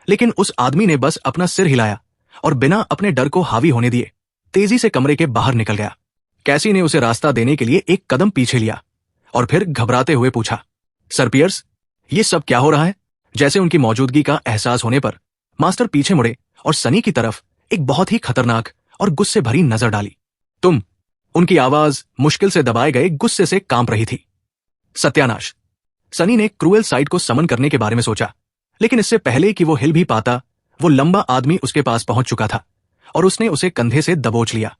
लेकिन उस आदमी ने बस अपना सिर हिलाया और बिना अपने डर को हावी होने दिए तेजी से कमरे के बाहर निकल गया। कैसी ने उसे रास्ता देने के लिए एक कदम पीछे लिया और फिर घबराते हुए पूछा, सर पियर्स, ये सब क्या हो रहा है? जैसे उनकी मौजूदगी का एहसास होने पर मास्टर पीछे मुड़े और सनी की तरफ एक बहुत ही खतरनाक और गुस्से भरी नजर डाली। तुम? उनकी आवाज मुश्किल से दबाए गए गुस्से से कांप रही थी। सत्यानाश। सनी ने क्रूएल साइट को समन करने के बारे में सोचा, लेकिन इससे पहले कि वो हिल भी पाता, वो लंबा आदमी उसके पास पहुंच चुका था और उसने उसे कंधे से दबोच लिया।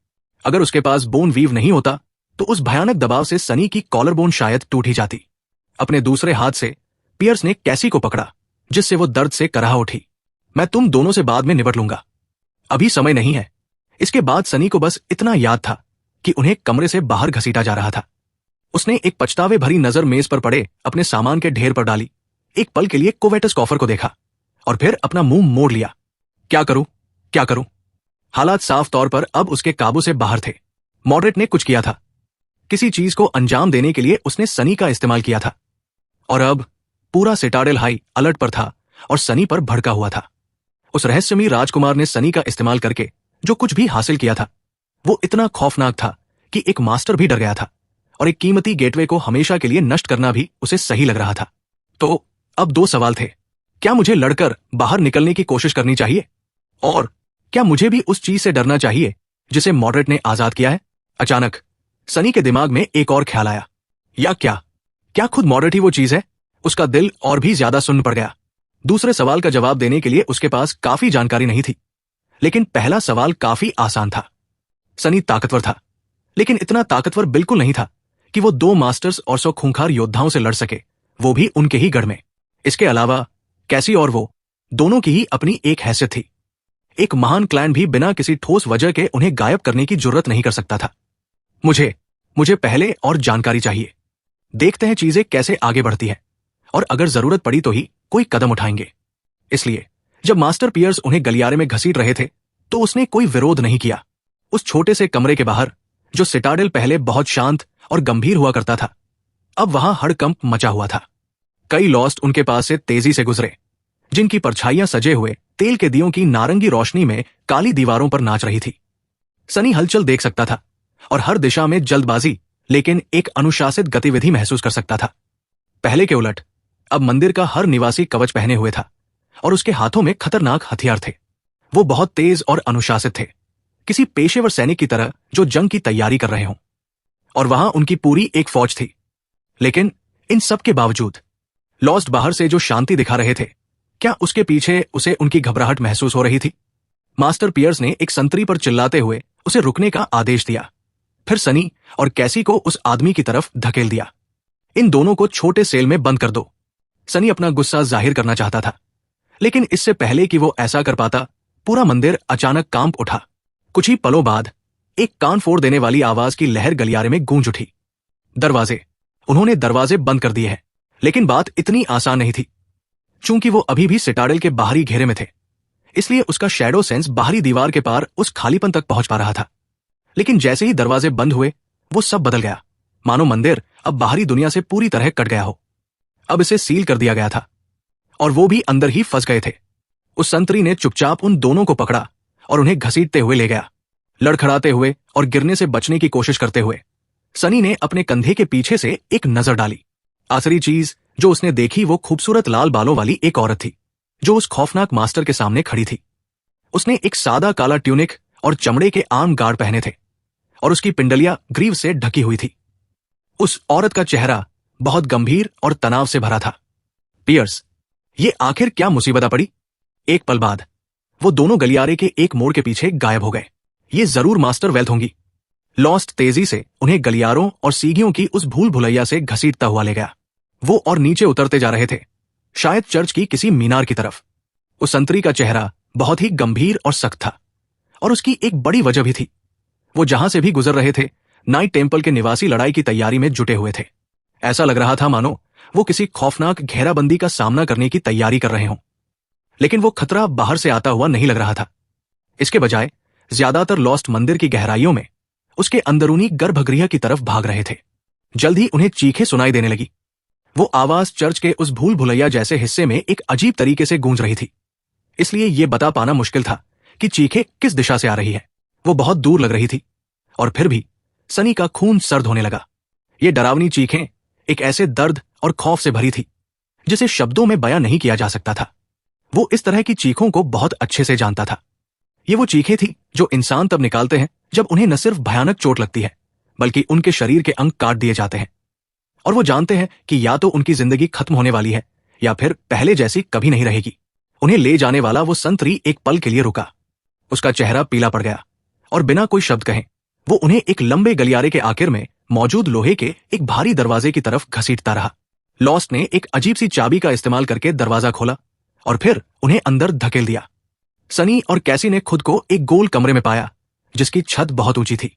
अगर उसके पास बोन वीव नहीं होता तो उस भयानक दबाव से सनी की कॉलर बोन शायद टूट ही जाती। अपने दूसरे हाथ से पियर्स ने कैसी को पकड़ा, जिससे वो दर्द से कराह उठी। मैं तुम दोनों से बाद में निपट लूंगा, अभी समय नहीं है। इसके बाद सनी को बस इतना याद था कि उन्हें कमरे से बाहर घसीटा जा रहा था। उसने एक पछतावे भरी नजर मेज पर पड़े अपने सामान के ढेर पर डाली, एक पल के लिए कोवेटस कॉफर को देखा और फिर अपना मुंह मोड़ लिया। क्या करूं? हालात साफ तौर पर अब उसके काबू से बाहर थे। मॉडरेट ने कुछ किया था, किसी चीज को अंजाम देने के लिए उसने सनी का इस्तेमाल किया था, और अब पूरा सिटाडेल हाई अलर्ट पर था और सनी पर भड़का हुआ था। उस रहस्यमयी राजकुमार ने सनी का इस्तेमाल करके जो कुछ भी हासिल किया था, वो इतना खौफनाक था कि एक मास्टर भी डर गया था, और एक कीमती गेटवे को हमेशा के लिए नष्ट करना भी उसे सही लग रहा था। तो अब दो सवाल थे, क्या मुझे लड़कर बाहर निकलने की कोशिश करनी चाहिए, और क्या मुझे भी उस चीज से डरना चाहिए जिसे मॉडरेट ने आजाद किया है? अचानक सनी के दिमाग में एक और ख्याल आया, या क्या खुद मॉडरेट ही वो चीज है? उसका दिल और भी ज्यादा सुन्न पड़ गया। दूसरे सवाल का जवाब देने के लिए उसके पास काफी जानकारी नहीं थी, लेकिन पहला सवाल काफी आसान था। सनी ताकतवर था, लेकिन इतना ताकतवर बिल्कुल नहीं था कि वो दो मास्टर्स और 100 खूंखार योद्धाओं से लड़ सके, वो भी उनके ही गढ़ में। इसके अलावा कैसी और वो दोनों की ही अपनी एक हैसियत थी। एक महान क्लैन भी बिना किसी ठोस वजह के उन्हें गायब करने की जुर्रत नहीं कर सकता था। मुझे पहले और जानकारी चाहिए। देखते हैं चीजें कैसे आगे बढ़ती है, और अगर जरूरत पड़ी तो ही कोई कदम उठाएंगे। इसलिए जब मास्टर पियर्स उन्हें गलियारे में घसीट रहे थे तो उसने कोई विरोध नहीं किया। उस छोटे से कमरे के बाहर, जो सिटाडेल पहले बहुत शांत और गंभीर हुआ करता था, अब वहां हड़कंप मचा हुआ था। कई लॉस्ट उनके पास से तेजी से गुजरे, जिनकी परछाइयां सजे हुए तेल के दियों की नारंगी रोशनी में काली दीवारों पर नाच रही थी। सनी हलचल देख सकता था और हर दिशा में जल्दबाजी लेकिन एक अनुशासित गतिविधि महसूस कर सकता था। पहले के उलट अब मंदिर का हर निवासी कवच पहने हुए था और उसके हाथों में खतरनाक हथियार थे। वो बहुत तेज और अनुशासित थे, किसी पेशेवर सैनिक की तरह जो जंग की तैयारी कर रहे हों। और वहां उनकी पूरी एक फौज थी। लेकिन इन सब के बावजूद लॉस्ट बाहर से जो शांति दिखा रहे थे, क्या उसके पीछे उसे उनकी घबराहट महसूस हो रही थी? मास्टर पियर्स ने एक संतरी पर चिल्लाते हुए उसे रुकने का आदेश दिया, फिर सनी और कैसी को उस आदमी की तरफ धकेल दिया। इन दोनों को छोटे सेल में बंद कर दो। सनी अपना गुस्सा जाहिर करना चाहता था, लेकिन इससे पहले कि वो ऐसा कर पाता, पूरा मंदिर अचानक कांप उठा। कुछ ही पलों बाद एक कान फोड़ देने वाली आवाज की लहर गलियारे में गूंज उठी। दरवाजे। उन्होंने दरवाजे बंद कर दिए हैं, लेकिन बात इतनी आसान नहीं थी। चूंकि वो अभी भी सिटाडेल के बाहरी घेरे में थे, इसलिए उसका शैडो सेंस बाहरी दीवार के पार उस खालीपन तक पहुंच पा रहा था। लेकिन जैसे ही दरवाजे बंद हुए, वो सब बदल गया, मानो मंदिर अब बाहरी दुनिया से पूरी तरह कट गया हो। अब इसे सील कर दिया गया था और वो भी अंदर ही फंस गए थे। उस संतरी ने चुपचाप उन दोनों को पकड़ा और उन्हें घसीटते हुए ले गया। लड़खड़ाते हुए और गिरने से बचने की कोशिश करते हुए सनी ने अपने कंधे के पीछे से एक नजर डाली। आखिरी चीज जो उसने देखी वो खूबसूरत लाल बालों वाली एक औरत थी, जो उस खौफनाक मास्टर के सामने खड़ी थी। उसने एक सादा काला ट्यूनिक और चमड़े के आर्म गार्ड पहने थे और उसकी पिंडलियां ग्रीव से ढकी हुई थी। उस औरत का चेहरा बहुत गंभीर और तनाव से भरा था। पियर्स, ये आखिर क्या मुसीबत आ पड़ी? एक पल बाद वो दोनों गलियारे के एक मोड़ के पीछे गायब हो गए। ये जरूर मास्टर वेल्थ होंगी। लॉस्ट तेजी से उन्हें गलियारों और सीढ़ियों की उस भूल भुलैया से घसीटता हुआ ले गया। वो और नीचे उतरते जा रहे थे, शायद चर्च की किसी मीनार की तरफ। उस संतरी का चेहरा बहुत ही गंभीर और सख्त था, और उसकी एक बड़ी वजह भी थी। वो जहां से भी गुजर रहे थे, नाइट टेम्पल के निवासी लड़ाई की तैयारी में जुटे हुए थे। ऐसा लग रहा था मानो वो किसी खौफनाक घेराबंदी का सामना करने की तैयारी कर रहे हों। लेकिन वो खतरा बाहर से आता हुआ नहीं लग रहा था। इसके बजाय ज्यादातर लॉस्ट मंदिर की गहराइयों में उसके अंदरूनी गर्भगृह की तरफ भाग रहे थे। जल्द ही उन्हें चीखें सुनाई देने लगी। वो आवाज चर्च के उस भूल भुलैया जैसे हिस्से में एक अजीब तरीके से गूंज रही थी, इसलिए यह बता पाना मुश्किल था कि चीखें किस दिशा से आ रही है। वो बहुत दूर लग रही थी, और फिर भी सनी का खून सर्द होने लगा। ये डरावनी चीखें एक ऐसे दर्द और खौफ से भरी थी जिसे शब्दों में बयां नहीं किया जा सकता था। वो इस तरह की चीखों को बहुत अच्छे से जानता था। ये वो चीखें थी जो इंसान तब निकालते हैं जब उन्हें न सिर्फ भयानक चोट लगती है, बल्कि उनके शरीर के अंग काट दिए जाते हैं, और वो जानते हैं कि या तो उनकी जिंदगी खत्म होने वाली है या फिर पहले जैसी कभी नहीं रहेगी। उन्हें ले जाने वाला वो संतरी एक पल के लिए रुका। उसका चेहरा पीला पड़ गया, और बिना कोई शब्द कहे वो उन्हें एक लंबे गलियारे के आखिर में मौजूद लोहे के एक भारी दरवाजे की तरफ घसीटता रहा। लॉस्ट ने एक अजीब सी चाबी का इस्तेमाल करके दरवाजा खोला और फिर उन्हें अंदर धकेल दिया। सनी और कैसी ने खुद को एक गोल कमरे में पाया जिसकी छत बहुत ऊंची थी,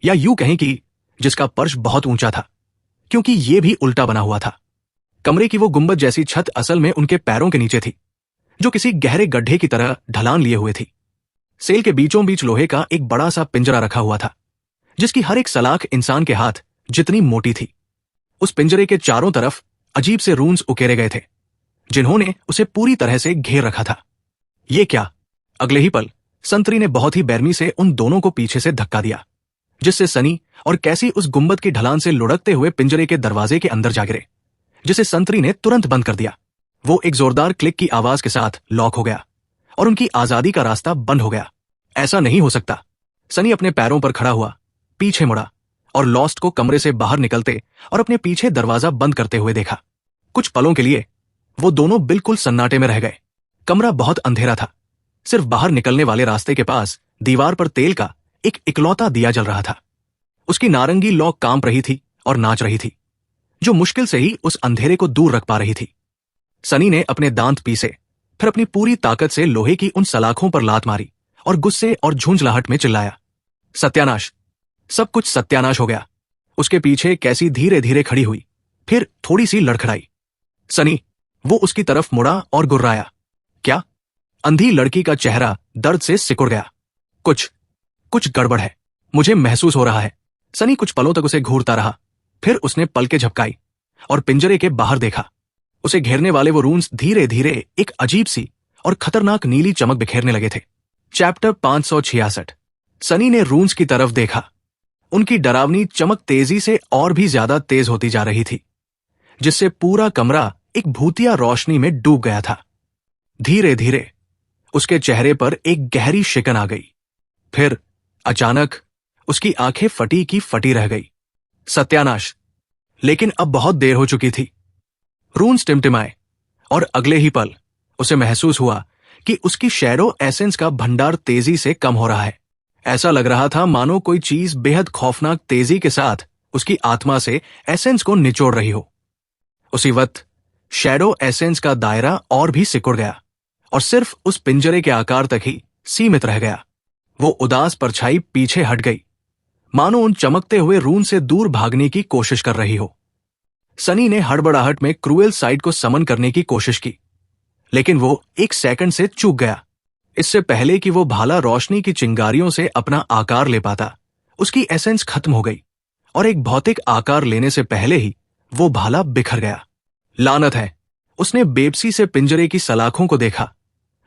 या यूं कहें कि जिसका फर्श बहुत ऊंचा था, क्योंकि यह भी उल्टा बना हुआ था। कमरे की वो गुंबद जैसी छत असल में उनके पैरों के नीचे थी, जो किसी गहरे गड्ढे की तरह ढलान लिए हुए थी। सेल के बीचों बीच लोहे का एक बड़ा सा पिंजरा रखा हुआ था, जिसकी हर एक सलाख इंसान के हाथ जितनी मोटी थी। उस पिंजरे के चारों तरफ अजीब से रून्स उकेरे गए थे, जिन्होंने उसे पूरी तरह से घेर रखा था। ये क्या? अगले ही पल संतरी ने बहुत ही बेरमी से उन दोनों को पीछे से धक्का दिया, जिससे सनी और कैसी उस गुंबद की ढलान से लुढ़कते हुए पिंजरे के दरवाजे के अंदर जा गिरे, जिसे संतरी ने तुरंत बंद कर दिया। वो एक जोरदार क्लिक की आवाज के साथ लॉक हो गया और उनकी आजादी का रास्ता बंद हो गया। ऐसा नहीं हो सकता। सनी अपने पैरों पर खड़ा हुआ, पीछे मुड़ा और लॉस्ट को कमरे से बाहर निकलते और अपने पीछे दरवाजा बंद करते हुए देखा। कुछ पलों के लिए वो दोनों बिल्कुल सन्नाटे में रह गए। कमरा बहुत अंधेरा था। सिर्फ बाहर निकलने वाले रास्ते के पास दीवार पर तेल का एक इकलौता दिया जल रहा था। उसकी नारंगी लौ कांप रही थी और नाच रही थी, जो मुश्किल से ही उस अंधेरे को दूर रख पा रही थी। सनी ने अपने दांत पीसे, फिर अपनी पूरी ताकत से लोहे की उन सलाखों पर लात मारी और गुस्से और झुंझलाहट में चिल्लाया, सत्यानाश! सब कुछ सत्यानाश हो गया। उसके पीछे कैसी धीरे धीरे खड़ी हुई, फिर थोड़ी सी लड़खड़ाई। सनी! वो उसकी तरफ मुड़ा और गुर्राया, क्या? अंधी लड़की का चेहरा दर्द से सिकुड़ गया। कुछ गड़बड़ है, मुझे महसूस हो रहा है। सनी कुछ पलों तक उसे घूरता रहा, फिर उसने पलकें झपकाई और पिंजरे के बाहर देखा। उसे घेरने वाले वो रून्स धीरे धीरे एक अजीब सी और खतरनाक नीली चमक बिखेरने लगे थे। चैप्टर 566। सनी ने रून्स की तरफ देखा। उनकी डरावनी चमक तेजी से और भी ज्यादा तेज होती जा रही थी, जिससे पूरा कमरा एक भूतिया रोशनी में डूब गया था। धीरे धीरे उसके चेहरे पर एक गहरी शिकन आ गई। फिर अचानक उसकी आंखें फटी की फटी रह गई। सत्यानाश! लेकिन अब बहुत देर हो चुकी थी। रून्स टिमटिमाए और अगले ही पल उसे महसूस हुआ कि उसकी शैडो एसेंस का भंडार तेजी से कम हो रहा है। ऐसा लग रहा था मानो कोई चीज बेहद खौफनाक तेजी के साथ उसकी आत्मा से एसेंस को निचोड़ रही हो। उसी वक्त शैडो एसेंस का दायरा और भी सिकुड़ गया और सिर्फ उस पिंजरे के आकार तक ही सीमित रह गया। वो उदास परछाई पीछे हट गई, मानो उन चमकते हुए रून से दूर भागने की कोशिश कर रही हो। सनी ने हड़बड़ाहट में क्रूएल साइड को समन करने की कोशिश की, लेकिन वो एक सेकंड से चूक गया। इससे पहले कि वो भाला रोशनी की चिंगारियों से अपना आकार ले पाता, उसकी एसेंस खत्म हो गई और एक भौतिक आकार लेने से पहले ही वो भाला बिखर गया। लानत है! उसने बेबसी से पिंजरे की सलाखों को देखा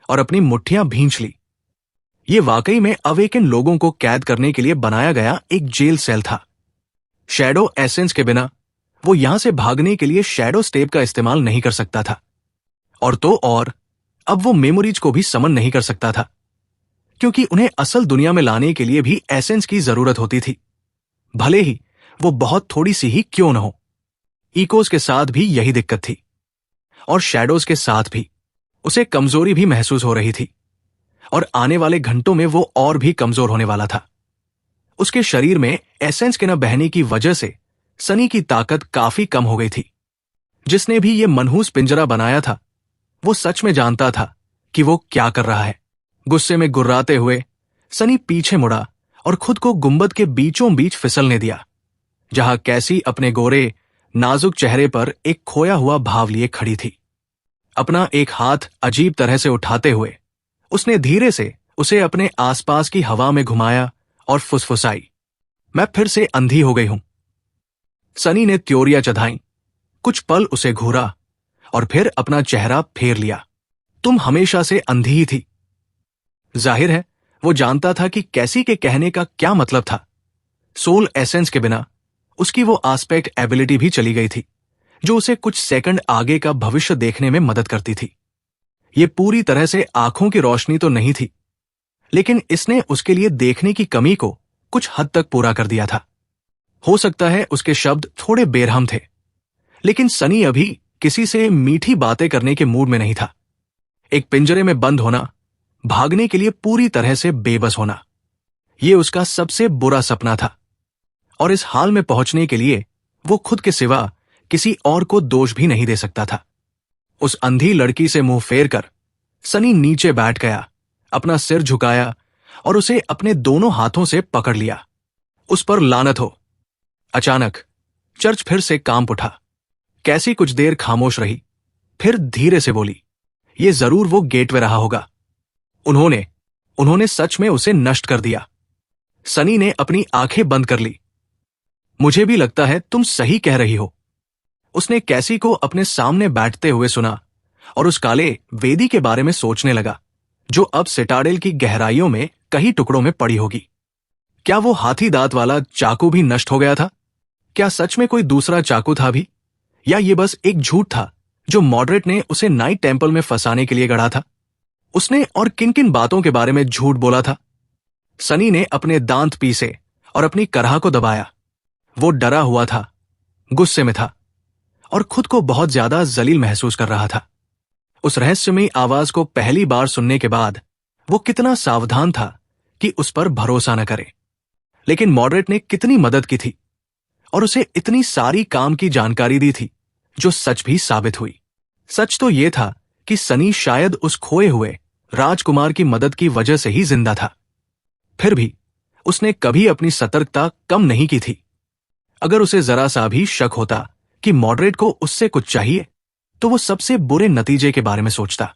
और अपनी मुट्ठियां भींच ली। ये वाकई में अवेकन लोगों को कैद करने के लिए बनाया गया एक जेल सेल था। शैडो एसेंस के बिना वो यहां से भागने के लिए शैडो स्टेप का इस्तेमाल नहीं कर सकता था, और अब वो मेमोरीज को भी समन नहीं कर सकता था, क्योंकि उन्हें असल दुनिया में लाने के लिए भी एसेंस की जरूरत होती थी, भले ही वो बहुत थोड़ी सी ही क्यों न हो। इकोस के साथ भी यही दिक्कत थी, और शैडोज के साथ भी उसे कमजोरी भी महसूस हो रही थी, और आने वाले घंटों में वो और भी कमजोर होने वाला था। उसके शरीर में एसेंस के न बहने की वजह से सनी की ताकत काफी कम हो गई थी। जिसने भी ये मनहूस पिंजरा बनाया था वो सच में जानता था कि वो क्या कर रहा है। गुस्से में गुर्राते हुए सनी पीछे मुड़ा और खुद को गुंबद के बीचों बीच फिसलने दिया, जहां कैसी अपने गोरे नाजुक चेहरे पर एक खोया हुआ भाव लिए खड़ी थी। अपना एक हाथ अजीब तरह से उठाते हुए उसने धीरे से उसे अपने आसपास की हवा में घुमाया और फुसफुसाई, मैं फिर से अंधी हो गई हूं। सनी ने त्योरियां चढ़ाई, कुछ पल उसे घूरा और फिर अपना चेहरा फेर लिया। तुम हमेशा से अंधी ही थी। जाहिर है वो जानता था कि कैसी के कहने का क्या मतलब था। सोल एसेंस के बिना उसकी वो आस्पेक्ट एबिलिटी भी चली गई थी जो उसे कुछ सेकंड आगे का भविष्य देखने में मदद करती थी। ये पूरी तरह से आंखों की रोशनी तो नहीं थी, लेकिन इसने उसके लिए देखने की कमी को कुछ हद तक पूरा कर दिया था। हो सकता है उसके शब्द थोड़े बेरहम थे, लेकिन सनी अभी किसी से मीठी बातें करने के मूड में नहीं था। एक पिंजरे में बंद होना, भागने के लिए पूरी तरह से बेबस होना, यह उसका सबसे बुरा सपना था। और इस हाल में पहुंचने के लिए वो खुद के सिवा किसी और को दोष भी नहीं दे सकता था। उस अंधी लड़की से मुंह फेर कर सनी नीचे बैठ गया, अपना सिर झुकाया और उसे अपने दोनों हाथों से पकड़ लिया। उस पर लानत हो। अचानक चर्च फिर से कांप उठा। कैसी कुछ देर खामोश रही, फिर धीरे से बोली, ये जरूर वो गेटवे रहा होगा। उन्होंने सच में उसे नष्ट कर दिया। सनी ने अपनी आंखें बंद कर ली। मुझे भी लगता है तुम सही कह रही हो। उसने कैसी को अपने सामने बैठते हुए सुना और उस काले वेदी के बारे में सोचने लगा जो अब सिटाडेल की गहराइयों में कई टुकड़ों में पड़ी होगी। क्या वो हाथी दांत वाला चाकू भी नष्ट हो गया था? क्या सच में कोई दूसरा चाकू था भी, या ये बस एक झूठ था जो मॉडरेट ने उसे नाइट टेंपल में फंसाने के लिए गढ़ा था? उसने और किन किन बातों के बारे में झूठ बोला था? सनी ने अपने दांत पीसे और अपनी करहा को दबाया। वो डरा हुआ था, गुस्से में था और खुद को बहुत ज्यादा जलील महसूस कर रहा था। उस रहस्यमयी आवाज को पहली बार सुनने के बाद वो कितना सावधान था कि उस पर भरोसा न करे। लेकिन मॉडरेट ने कितनी मदद की थी और उसे इतनी सारी काम की जानकारी दी थी जो सच भी साबित हुई। सच तो यह था कि सनी शायद उस खोए हुए राजकुमार की मदद की वजह से ही जिंदा था। फिर भी उसने कभी अपनी सतर्कता कम नहीं की थी। अगर उसे जरा सा भी शक होता कि मॉडरेट को उससे कुछ चाहिए तो वो सबसे बुरे नतीजे के बारे में सोचता।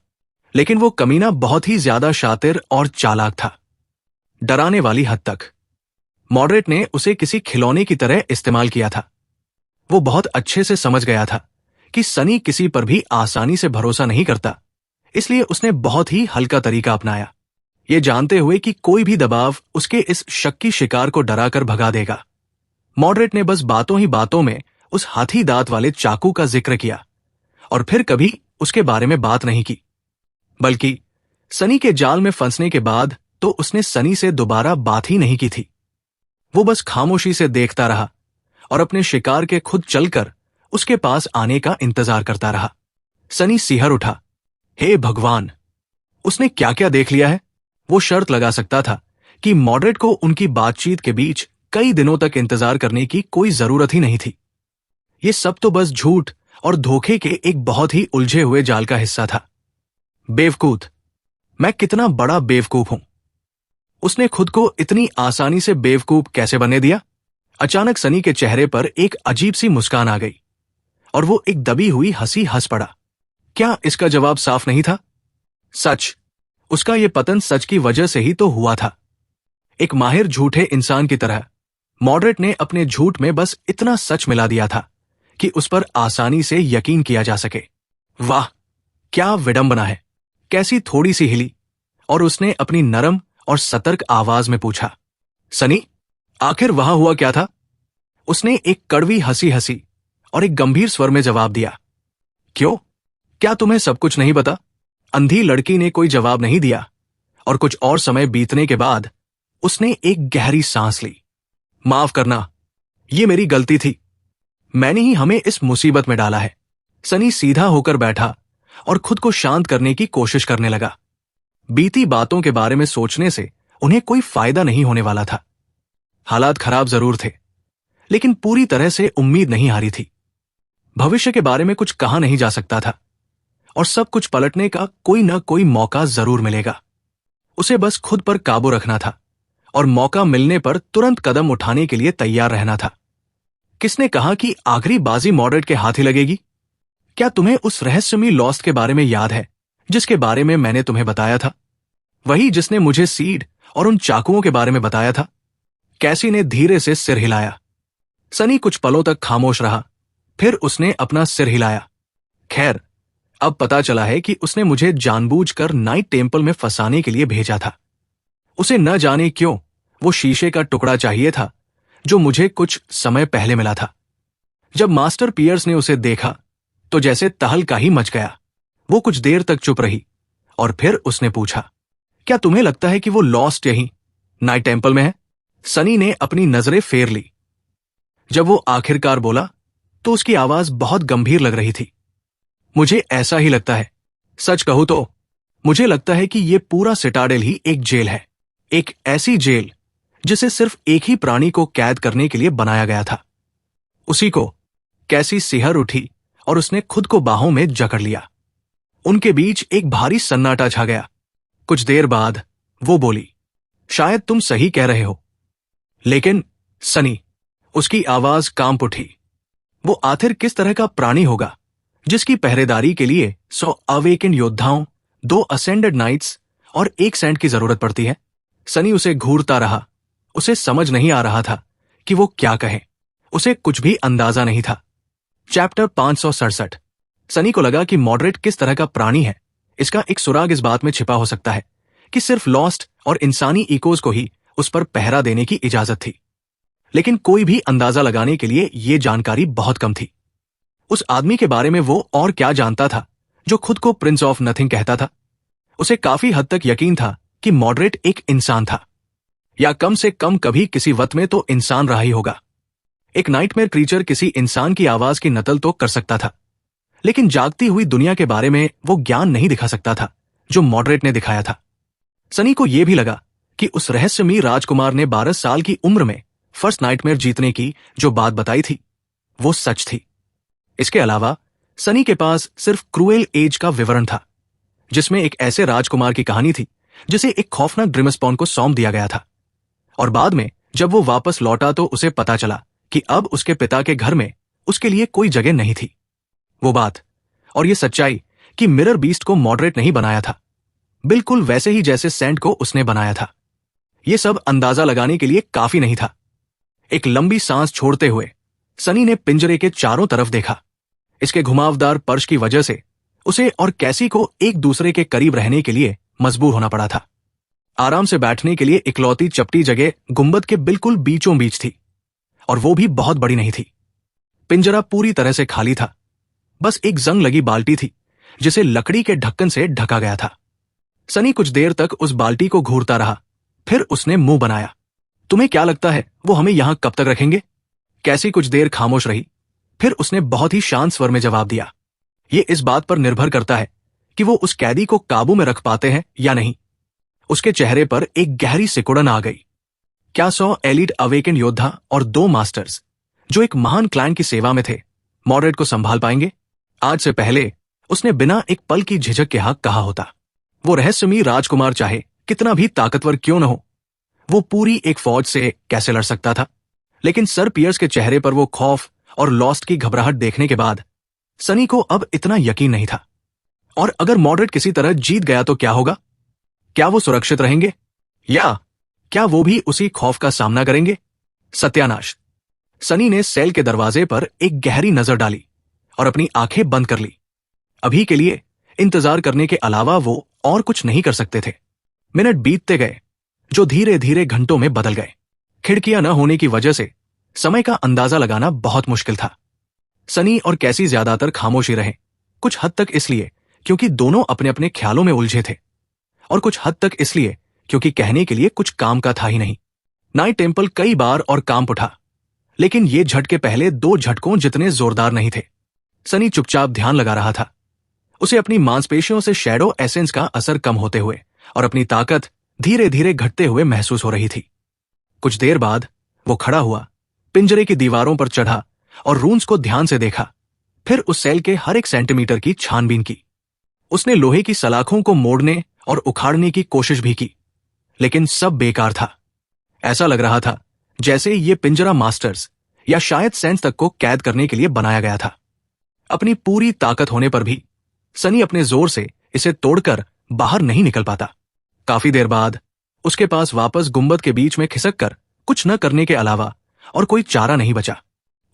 लेकिन वो कमीना बहुत ही ज्यादा शातिर और चालाक था, डराने वाली हद तक। मॉडरेट ने उसे किसी खिलौने की तरह इस्तेमाल किया था। वो बहुत अच्छे से समझ गया था कि सनी किसी पर भी आसानी से भरोसा नहीं करता, इसलिए उसने बहुत ही हल्का तरीका अपनाया, ये जानते हुए कि कोई भी दबाव उसके इस शक की शिकार को डराकर भगा देगा। मॉडरेट ने बस बातों ही बातों में उस हाथी दांत वाले चाकू का जिक्र किया और फिर कभी उसके बारे में बात नहीं की। बल्कि सनी के जाल में फंसने के बाद तो उसने सनी से दोबारा बात ही नहीं की थी। वो बस खामोशी से देखता रहा और अपने शिकार के खुद चलकर उसके पास आने का इंतजार करता रहा। सनी सिहर उठा। हे भगवान, उसने क्या क्या देख लिया है? वो शर्त लगा सकता था कि मॉडरेट को उनकी बातचीत के बीच कई दिनों तक इंतजार करने की कोई जरूरत ही नहीं थी। ये सब तो बस झूठ और धोखे के एक बहुत ही उलझे हुए जाल का हिस्सा था। बेवकूफ, मैं कितना बड़ा बेवकूफ हूं। उसने खुद को इतनी आसानी से बेवकूफ कैसे बनने दिया? अचानक सनी के चेहरे पर एक अजीब सी मुस्कान आ गई और वो एक दबी हुई हंसी हंस पड़ा। क्या इसका जवाब साफ नहीं था? सच। उसका ये पतन सच की वजह से ही तो हुआ था। एक माहिर झूठे इंसान की तरह मॉडरेट ने अपने झूठ में बस इतना सच मिला दिया था कि उस पर आसानी से यकीन किया जा सके। वाह, क्या विडंबना है। कैसी थोड़ी सी हिली और उसने अपनी नरम और सतर्क आवाज में पूछा, सनी, आखिर वहां हुआ क्या था? उसने एक कड़वी हंसी हंसी और एक गंभीर स्वर में जवाब दिया, क्यों, क्या तुम्हें सब कुछ नहीं पता? अंधी लड़की ने कोई जवाब नहीं दिया और कुछ और समय बीतने के बाद उसने एक गहरी सांस ली। माफ करना, ये मेरी गलती थी। मैंने ही हमें इस मुसीबत में डाला है। सनी सीधा होकर बैठा और खुद को शांत करने की कोशिश करने लगा। बीती बातों के बारे में सोचने से उन्हें कोई फायदा नहीं होने वाला था। हालात खराब जरूर थे, लेकिन पूरी तरह से उम्मीद नहीं हारी थी। भविष्य के बारे में कुछ कहा नहीं जा सकता था और सब कुछ पलटने का कोई न कोई मौका जरूर मिलेगा। उसे बस खुद पर काबू रखना था और मौका मिलने पर तुरंत कदम उठाने के लिए तैयार रहना था। किसने कहा कि आखिरी बाजी मॉडरेट के हाथ ही लगेगी? क्या तुम्हें उस रहस्यमयी लॉस्ट के बारे में याद है जिसके बारे में मैंने तुम्हें बताया था? वही जिसने मुझे सीड और उन चाकुओं के बारे में बताया था। कैसी ने धीरे से सिर हिलाया। सनी कुछ पलों तक खामोश रहा, फिर उसने अपना सिर हिलाया। खैर, अब पता चला है कि उसने मुझे जानबूझकर नाइट टेम्पल में फंसाने के लिए भेजा था। उसे न जाने क्यों वो शीशे का टुकड़ा चाहिए था जो मुझे कुछ समय पहले मिला था। जब मास्टर पियर्स ने उसे देखा तो जैसे तहलका ही मच गया। वो कुछ देर तक चुप रही और फिर उसने पूछा, क्या तुम्हें लगता है कि वो लॉस्ट यहीं नाइट टेम्पल में है? सनी ने अपनी नजरें फेर ली। जब वो आखिरकार बोला तो उसकी आवाज बहुत गंभीर लग रही थी। मुझे ऐसा ही लगता है। सच कहूं तो मुझे लगता है कि ये पूरा सिटाडेल ही एक जेल है, एक ऐसी जेल जिसे सिर्फ एक ही प्राणी को कैद करने के लिए बनाया गया था। उसी को। कैसी सिहर उठी और उसने खुद को बाहों में जकड़ लिया। उनके बीच एक भारी सन्नाटा छा गया। कुछ देर बाद वो बोली, शायद तुम सही कह रहे हो। लेकिन सनी, उसकी आवाज कांप उठी, वो आखिर किस तरह का प्राणी होगा जिसकी पहरेदारी के लिए 100 अवेकेंड योद्धाओं, 2 असेंडेड नाइट्स और 1 सेंट की जरूरत पड़ती है? सनी उसे घूरता रहा। उसे समझ नहीं आ रहा था कि वो क्या कहे। उसे कुछ भी अंदाजा नहीं था। चैप्टर 567। सनी को लगा कि मॉडरेट किस तरह का प्राणी है, इसका एक सुराग इस बात में छिपा हो सकता है कि सिर्फ लॉस्ट और इंसानी इकोज को ही उस पर पहरा देने की इजाजत थी। लेकिन कोई भी अंदाजा लगाने के लिए यह जानकारी बहुत कम थी। उस आदमी के बारे में वो और क्या जानता था जो खुद को प्रिंस ऑफ नथिंग कहता था? उसे काफी हद तक यकीन था कि मॉडरेट एक इंसान था, या कम से कम कभी किसी वक्त में तो इंसान रहा ही होगा। एक नाइटमेयर क्रीचर किसी इंसान की आवाज की नकल तो कर सकता था, लेकिन जागती हुई दुनिया के बारे में वो ज्ञान नहीं दिखा सकता था जो मॉडरेट ने दिखाया था। सनी को यह भी लगा कि उस रहस्यमयी राजकुमार ने 12 साल की उम्र में फर्स्ट नाइटमेयर जीतने की जो बात बताई थी वो सच थी। इसके अलावा सनी के पास सिर्फ क्रूएल एज का विवरण था, जिसमें एक ऐसे राजकुमार की कहानी थी जिसे एक खौफनाक ग्रिमस्पॉन को सौंप दिया गया था। और बाद में जब वो वापस लौटा तो उसे पता चला कि अब उसके पिता के घर में उसके लिए कोई जगह नहीं थी। वो बात और ये सच्चाई कि मिरर बीस्ट को मॉडरेट नहीं बनाया था, बिल्कुल वैसे ही जैसे सेंट को उसने बनाया था। ये सब अंदाजा लगाने के लिए काफी नहीं था। एक लंबी सांस छोड़ते हुए सनी ने पिंजरे के चारों तरफ देखा। इसके घुमावदार पर्श की वजह से उसे और कैसी को एक दूसरे के करीब रहने के लिए मजबूर होना पड़ा था। आराम से बैठने के लिए इकलौती चपटी जगह गुंबद के बिल्कुल बीचों बीच थी, और वो भी बहुत बड़ी नहीं थी। पिंजरा पूरी तरह से खाली था। बस एक जंग लगी बाल्टी थी जिसे लकड़ी के ढक्कन से ढका गया था। सनी कुछ देर तक उस बाल्टी को घूरता रहा, फिर उसने मुंह बनाया। तुम्हें क्या लगता है वो हमें यहां कब तक रखेंगे? कैसी कुछ देर खामोश रही, फिर उसने बहुत ही शांत स्वर में जवाब दिया, ये इस बात पर निर्भर करता है कि वो उस कैदी को काबू में रख पाते हैं या नहीं। उसके चेहरे पर एक गहरी सिकुड़न आ गई। क्या 100 एलिट अवेकेंड योद्धा और 2 मास्टर्स जो एक महान क्लैन की सेवा में थे मॉडरेट को संभाल पाएंगे? आज से पहले उसने बिना एक पल की झिझक के हाँ कहा होता। वो रहस्यमयी राजकुमार चाहे कितना भी ताकतवर क्यों न हो, वो पूरी एक फौज से कैसे लड़ सकता था? लेकिन सर पियर्स के चेहरे पर वो खौफ और लॉस्ट की घबराहट देखने के बाद सनी को अब इतना यकीन नहीं था। और अगर मॉडरेट किसी तरह जीत गया तो क्या होगा? क्या वो सुरक्षित रहेंगे, या क्या वो भी उसी खौफ का सामना करेंगे? सत्यानाश। सनी ने सेल के दरवाजे पर एक गहरी नजर डाली और अपनी आंखें बंद कर ली। अभी के लिए इंतजार करने के अलावा वो और कुछ नहीं कर सकते थे। मिनट बीतते गए जो धीरे धीरे घंटों में बदल गए। खिड़कियां न होने की वजह से समय का अंदाजा लगाना बहुत मुश्किल था। सनी और कैसी ज्यादातर खामोशी रहे, कुछ हद तक इसलिए क्योंकि दोनों अपने अपने ख्यालों में उलझे थे, और कुछ हद तक इसलिए क्योंकि कहने के लिए कुछ काम का था ही नहीं। नाइट टेम्पल कई बार और कांप उठा, लेकिन ये झटके पहले 2 झटकों जितने जोरदार नहीं थे। सनी चुपचाप ध्यान लगा रहा था। उसे अपनी मांसपेशियों से शैडो एसेंस का असर कम होते हुए और अपनी ताकत धीरे धीरे घटते हुए महसूस हो रही थी। कुछ देर बाद वो खड़ा हुआ, पिंजरे की दीवारों पर चढ़ा और रून्स को ध्यान से देखा। फिर उस सेल के हर एक सेंटीमीटर की छानबीन की। उसने लोहे की सलाखों को मोड़ने और उखाड़ने की कोशिश भी की, लेकिन सब बेकार था। ऐसा लग रहा था जैसे ये पिंजरा मास्टर्स या शायद सेंस तक को कैद करने के लिए बनाया गया था। अपनी पूरी ताकत होने पर भी सनी अपने जोर से इसे तोड़कर बाहर नहीं निकल पाता। काफी देर बाद उसके पास वापस गुंबद के बीच में खिसक कर कुछ न करने के अलावा और कोई चारा नहीं बचा।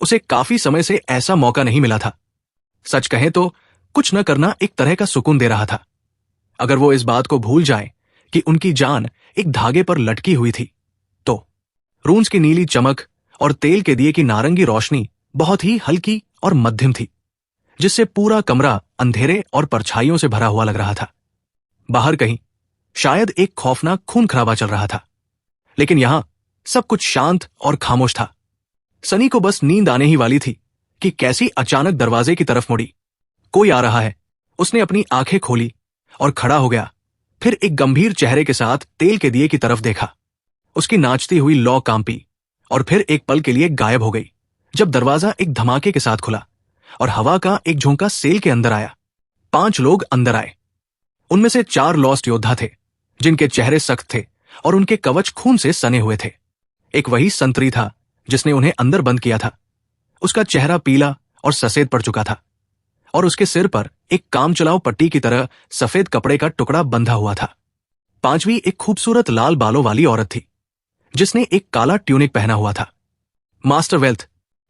उसे काफी समय से ऐसा मौका नहीं मिला था। सच कहें तो कुछ न करना एक तरह का सुकून दे रहा था। अगर वो इस बात को भूल जाए कि उनकी जान एक धागे पर लटकी हुई थी, तो रून्स की नीली चमक और तेल के दिए की नारंगी रोशनी बहुत ही हल्की और मध्यम थी, जिससे पूरा कमरा अंधेरे और परछाइयों से भरा हुआ लग रहा था। बाहर कहीं शायद एक खौफनाक खून खराबा चल रहा था, लेकिन यहां सब कुछ शांत और खामोश था। सनी को बस नींद आने ही वाली थी कि कैसी अचानक दरवाजे की तरफ मुड़ी। कोई आ रहा है। उसने अपनी आंखें खोली और खड़ा हो गया। फिर एक गंभीर चेहरे के साथ तेल के दिए की तरफ देखा। उसकी नाचती हुई लौ कांपी और फिर एक पल के लिए गायब हो गई, जब दरवाजा एक धमाके के साथ खुला और हवा का एक झोंका सेल के अंदर आया। 5 लोग अंदर आए। उनमें से 4 लॉस्ट योद्धा थे, जिनके चेहरे सख्त थे और उनके कवच खून से सने हुए थे। एक वही संतरी था जिसने उन्हें अंदर बंद किया था। उसका चेहरा पीला और सफेद पड़ चुका था और उसके सिर पर एक कामचलाऊ पट्टी की तरह सफेद कपड़े का टुकड़ा बंधा हुआ था। 5वीं एक खूबसूरत लाल बालों वाली औरत थी, जिसने एक काला ट्यूनिक पहना हुआ था। Master wealth.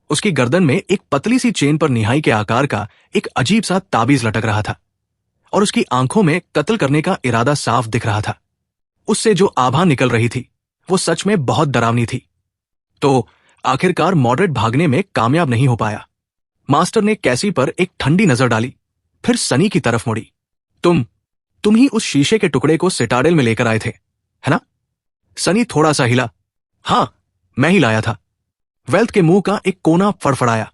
उसकी गर्दन में एक पतली सी चेन पर निहाई के आकार का एक अजीब सा ताबीज लटक रहा था और उसकी आंखों में कत्ल करने का इरादा साफ दिख रहा था। उससे जो आभा निकल रही थी वो सच में बहुत डरावनी थी। तो आखिरकार मॉडरेट भागने में कामयाब नहीं हो पाया। मास्टर ने कैसी पर एक ठंडी नजर डाली, फिर सनी की तरफ मुड़ी। तुम ही उस शीशे के टुकड़े को सिटाडेल में लेकर आए थे, है ना? सनी थोड़ा सा हिला। हां, मैं ही लाया था। वेल्थ के मुंह का एक कोना फड़फड़ाया।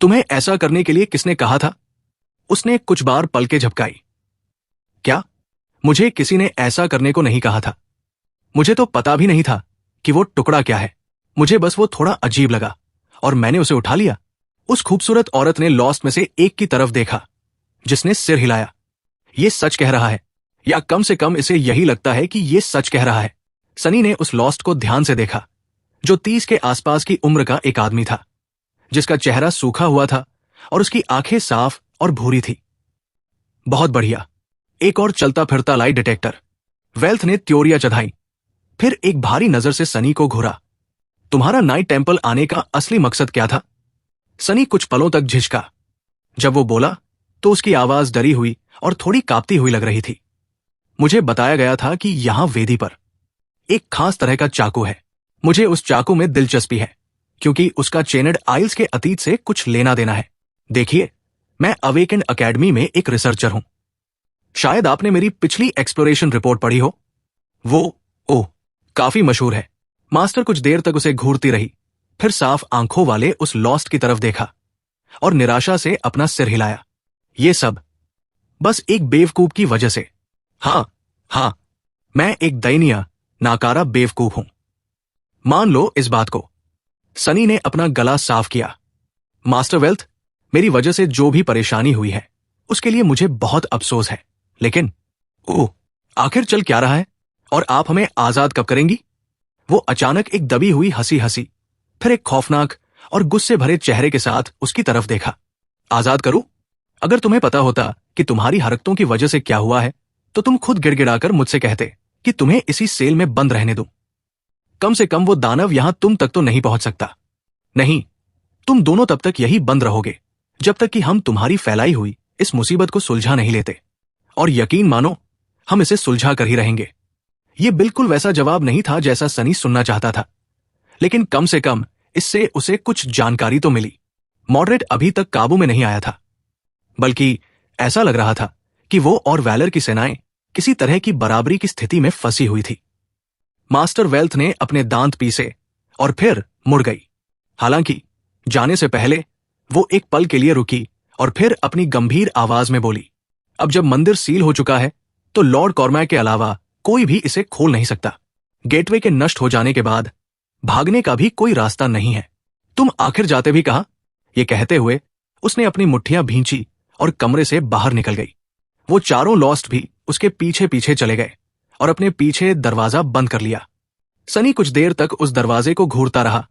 तुम्हें ऐसा करने के लिए किसने कहा था? उसने कुछ बार पलकें झपकाई। क्या? मुझे किसी ने ऐसा करने को नहीं कहा था। मुझे तो पता भी नहीं था कि वो टुकड़ा क्या है। मुझे बस वो थोड़ा अजीब लगा और मैंने उसे उठा लिया। उस खूबसूरत औरत ने लॉस्ट में से एक की तरफ देखा, जिसने सिर हिलाया। ये सच कह रहा है, या कम से कम इसे यही लगता है कि ये सच कह रहा है। सनी ने उस लॉस्ट को ध्यान से देखा, जो 30 के आसपास की उम्र का एक आदमी था, जिसका चेहरा सूखा हुआ था और उसकी आंखें साफ और भूरी थी। बहुत बढ़िया, एक और चलता फिरता लाई डिटेक्टर। वेल्थ ने त्योरियां चढ़ाई, फिर एक भारी नजर से सनी को घूरा। तुम्हारा नाइट टेंपल आने का असली मकसद क्या था? सनी कुछ पलों तक झिझका। जब वो बोला तो उसकी आवाज डरी हुई और थोड़ी कांपती हुई लग रही थी। मुझे बताया गया था कि यहां वेदी पर एक खास तरह का चाकू है। मुझे उस चाकू में दिलचस्पी है, क्योंकि उसका चेनेड आइल्स के अतीत से कुछ लेना देना है। देखिए, मैं अवेकेंड अकेडमी में एक रिसर्चर हूं। शायद आपने मेरी पिछली एक्सप्लोरेशन रिपोर्ट पढ़ी हो। ओह, काफी मशहूर है। मास्टर कुछ देर तक उसे घूरती रही, फिर साफ आंखों वाले उस लॉस्ट की तरफ देखा और निराशा से अपना सिर हिलाया। ये सब बस एक बेवकूफ की वजह से। हाँ, मैं एक दयनीय, नाकारा बेवकूफ हूं। मान लो इस बात को। सनी ने अपना गला साफ किया। मास्टर वेल्थ, मेरी वजह से जो भी परेशानी हुई है उसके लिए मुझे बहुत अफसोस है, लेकिन आखिर चल क्या रहा है और आप हमें आजाद कब करेंगी? वो अचानक एक दबी हुई हंसी, फिर एक खौफनाक और गुस्से भरे चेहरे के साथ उसकी तरफ देखा। आजाद करूं? अगर तुम्हें पता होता कि तुम्हारी हरकतों की वजह से क्या हुआ है, तो तुम खुद गिड़गिड़ाकर मुझसे कहते कि तुम्हें इसी सेल में बंद रहने दूं। कम से कम वो दानव यहां तुम तक तो नहीं पहुंच सकता। नहीं, तुम दोनों तब तक यही बंद रहोगे जब तक कि हम तुम्हारी फैलाई हुई इस मुसीबत को सुलझा नहीं लेते। और यकीन मानो, हम इसे सुलझा कर ही रहेंगे। ये बिल्कुल वैसा जवाब नहीं था जैसा सनी सुनना चाहता था, लेकिन कम से कम इससे उसे कुछ जानकारी तो मिली। मॉडरेट अभी तक काबू में नहीं आया था, बल्कि ऐसा लग रहा था कि वो और वैलर की सेनाएं किसी तरह की बराबरी की स्थिति में फंसी हुई थी। मास्टर वेल्थ ने अपने दांत पीसे और फिर मुड़ गई। हालांकि जाने से पहले वो एक पल के लिए रुकी और फिर अपनी गंभीर आवाज में बोली, अब जब मंदिर सील हो चुका है तो लॉर्ड कॉर्मैक के अलावा कोई भी इसे खोल नहीं सकता। गेटवे के नष्ट हो जाने के बाद भागने का भी कोई रास्ता नहीं है। तुम आखिर जाते भी कहां? ये कहते हुए उसने अपनी मुट्ठियां भींची और कमरे से बाहर निकल गई। वो चारों लॉस्ट भी उसके पीछे पीछे चले गए और अपने पीछे दरवाजा बंद कर लिया। सनी कुछ देर तक उस दरवाजे को घूरता रहा।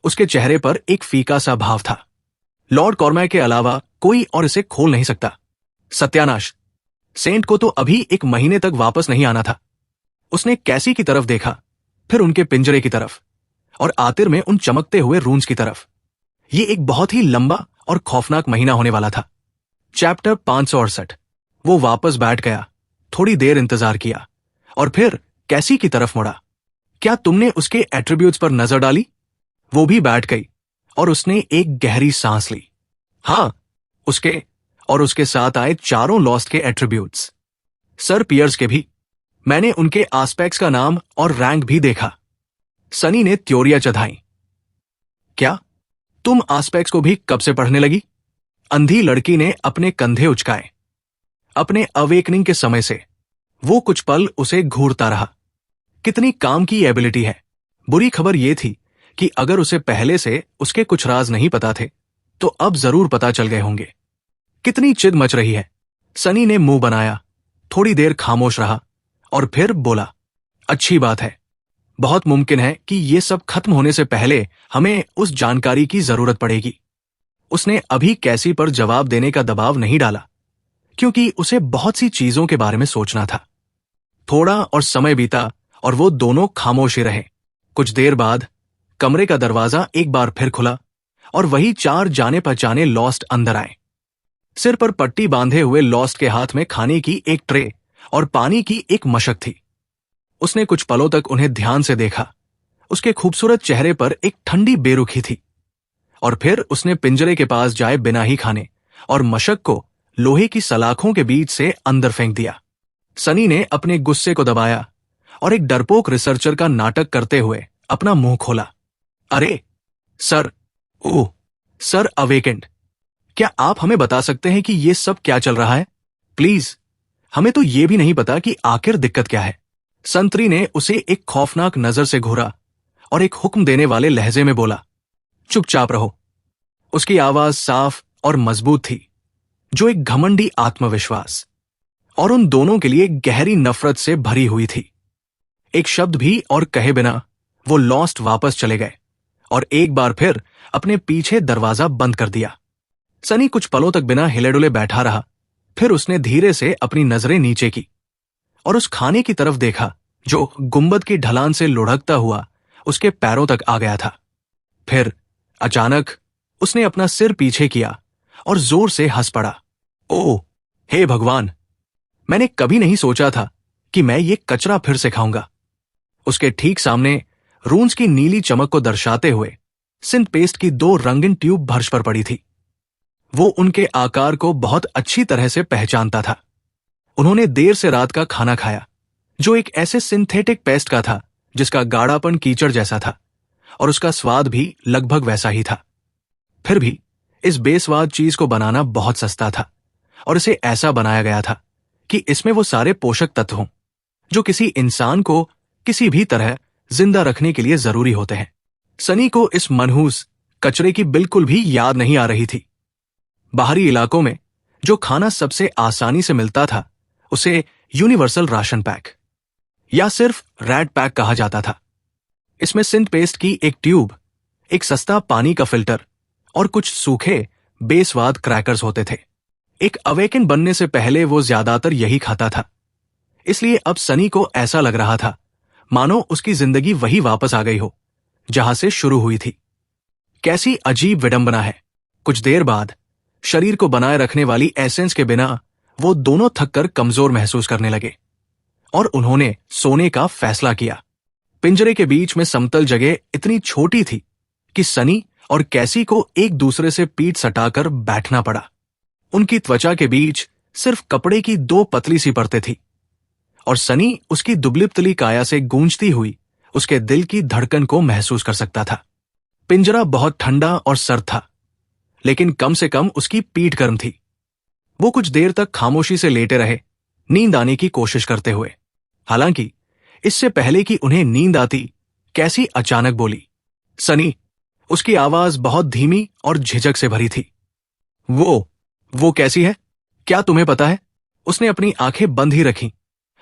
उसके चेहरे पर एक फीका सा भाव था। लॉर्ड कॉर्मैक के अलावा कोई और इसे खोल नहीं सकता। सत्यानाश! सेंट को तो अभी 1 महीने तक वापस नहीं आना था। उसने कैसी की तरफ देखा, फिर उनके पिंजरे की तरफ और आखिर में उन चमकते हुए रून्स की तरफ। ये एक बहुत ही लंबा और खौफनाक महीना होने वाला था। चैप्टर 568। वो वापस बैठ गया, थोड़ी देर इंतजार किया और फिर कैसी की तरफ मुड़ा। क्या तुमने उसके एट्रीब्यूट्स पर नजर डाली? वो भी बैठ गई और उसने एक गहरी सांस ली। हाँ, उसके और उसके साथ आए चारों लॉस्ट के एट्रीब्यूट्स। सर पियर्स के भी। मैंने उनके आस्पेक्ट्स का नाम और रैंक भी देखा। सनी ने त्योरियां चढ़ाई। क्या तुम आस्पेक्ट्स को भी कब से पढ़ने लगी? अंधी लड़की ने अपने कंधे उचकाए। अपने अवेकनिंग के समय से। वो कुछ पल उसे घूरता रहा। कितनी काम की एबिलिटी है। बुरी खबर यह थी कि अगर उसे पहले से उसके कुछ राज नहीं पता थे तो अब जरूर पता चल गए होंगे। कितनी चिद मच रही है। सनी ने मुंह बनाया, थोड़ी देर खामोश रहा और फिर बोला, अच्छी बात है। बहुत मुमकिन है कि ये सब खत्म होने से पहले हमें उस जानकारी की जरूरत पड़ेगी। उसने अभी कैसी पर जवाब देने का दबाव नहीं डाला क्योंकि उसे बहुत सी चीजों के बारे में सोचना था। थोड़ा और समय बीता और वो दोनों खामोश ही रहे। कुछ देर बाद कमरे का दरवाजा एक बार फिर खुला और वही 4 जाने पहचाने लॉस्ट अंदर आए। सिर पर पट्टी बांधे हुए लॉस्ट के हाथ में खाने की एक ट्रे और पानी की एक मशक थी। उसने कुछ पलों तक उन्हें ध्यान से देखा। उसके खूबसूरत चेहरे पर एक ठंडी बेरुखी थी और फिर उसने पिंजरे के पास जाए बिना ही खाने और मशक को लोहे की सलाखों के बीच से अंदर फेंक दिया। सनी ने अपने गुस्से को दबाया और एक डरपोक रिसर्चर का नाटक करते हुए अपना मुंह खोला। अरे सर! Oh sir awakened! क्या आप हमें बता सकते हैं कि ये सब क्या चल रहा है? प्लीज, हमें तो ये भी नहीं पता कि आखिर दिक्कत क्या है। संतरी ने उसे एक खौफनाक नजर से घूरा और एक हुक्म देने वाले लहजे में बोला, चुपचाप रहो। उसकी आवाज साफ और मजबूत थी, जो एक घमंडी आत्मविश्वास और उन दोनों के लिए गहरी नफरत से भरी हुई थी। एक शब्द भी और कहे बिना वो लॉस्ट वापस चले गए और एक बार फिर अपने पीछे दरवाजा बंद कर दिया। सनी कुछ पलों तक बिना हिले डुले बैठा रहा। फिर उसने धीरे से अपनी नजरें नीचे की और उस खाने की तरफ देखा जो गुंबद की ढलान से लुढ़कता हुआ उसके पैरों तक आ गया था। फिर अचानक उसने अपना सिर पीछे किया और जोर से हंस पड़ा। ओह हे भगवान! मैंने कभी नहीं सोचा था कि मैं ये कचरा फिर से खाऊंगा। उसके ठीक सामने रून्स की नीली चमक को दर्शाते हुए सिंथ पेस्ट की 2 रंगीन ट्यूब फर्श पर पड़ी थी। वो उनके आकार को बहुत अच्छी तरह से पहचानता था। उन्होंने देर से रात का खाना खाया जो एक ऐसे सिंथेटिक पेस्ट का था जिसका गाढ़ापन कीचड़ जैसा था और उसका स्वाद भी लगभग वैसा ही था। फिर भी इस बेस्वाद चीज को बनाना बहुत सस्ता था और इसे ऐसा बनाया गया था कि इसमें वो सारे पोषक तत्व हों जो किसी इंसान को किसी भी तरह जिंदा रखने के लिए जरूरी होते हैं। सनी को इस मनहूस कचरे की बिल्कुल भी याद नहीं आ रही थी। बाहरी इलाकों में जो खाना सबसे आसानी से मिलता था उसे यूनिवर्सल राशन पैक या सिर्फ रैड पैक कहा जाता था। इसमें सिंथ पेस्ट की एक ट्यूब, एक सस्ता पानी का फिल्टर और कुछ सूखे बेस्वाद क्रैकर्स होते थे। एक अवेकन बनने से पहले वो ज्यादातर यही खाता था, इसलिए अब सनी को ऐसा लग रहा था मानो उसकी जिंदगी वही वापस आ गई हो जहां से शुरू हुई थी। कैसी अजीब विडंबना है। कुछ देर बाद शरीर को बनाए रखने वाली एसेंस के बिना वो दोनों थककर कमजोर महसूस करने लगे और उन्होंने सोने का फैसला किया। पिंजरे के बीच में समतल जगह इतनी छोटी थी कि सनी और कैसी को एक दूसरे से पीठ सटाकर बैठना पड़ा। उनकी त्वचा के बीच सिर्फ कपड़े की 2 पतली सी परतें थी और सनी उसकी दुबली-पतली काया से गूंजती हुई उसके दिल की धड़कन को महसूस कर सकता था। पिंजरा बहुत ठंडा और सर्द था, लेकिन कम से कम उसकी पीठ गर्म थी। वो कुछ देर तक खामोशी से लेटे रहे, नींद आने की कोशिश करते हुए। हालांकि इससे पहले कि उन्हें नींद आती, कैसी अचानक बोली, सनी। उसकी आवाज बहुत धीमी और झिझक से भरी थी। वो कैसी है? क्या तुम्हें पता है? उसने अपनी आंखें बंद ही रखीं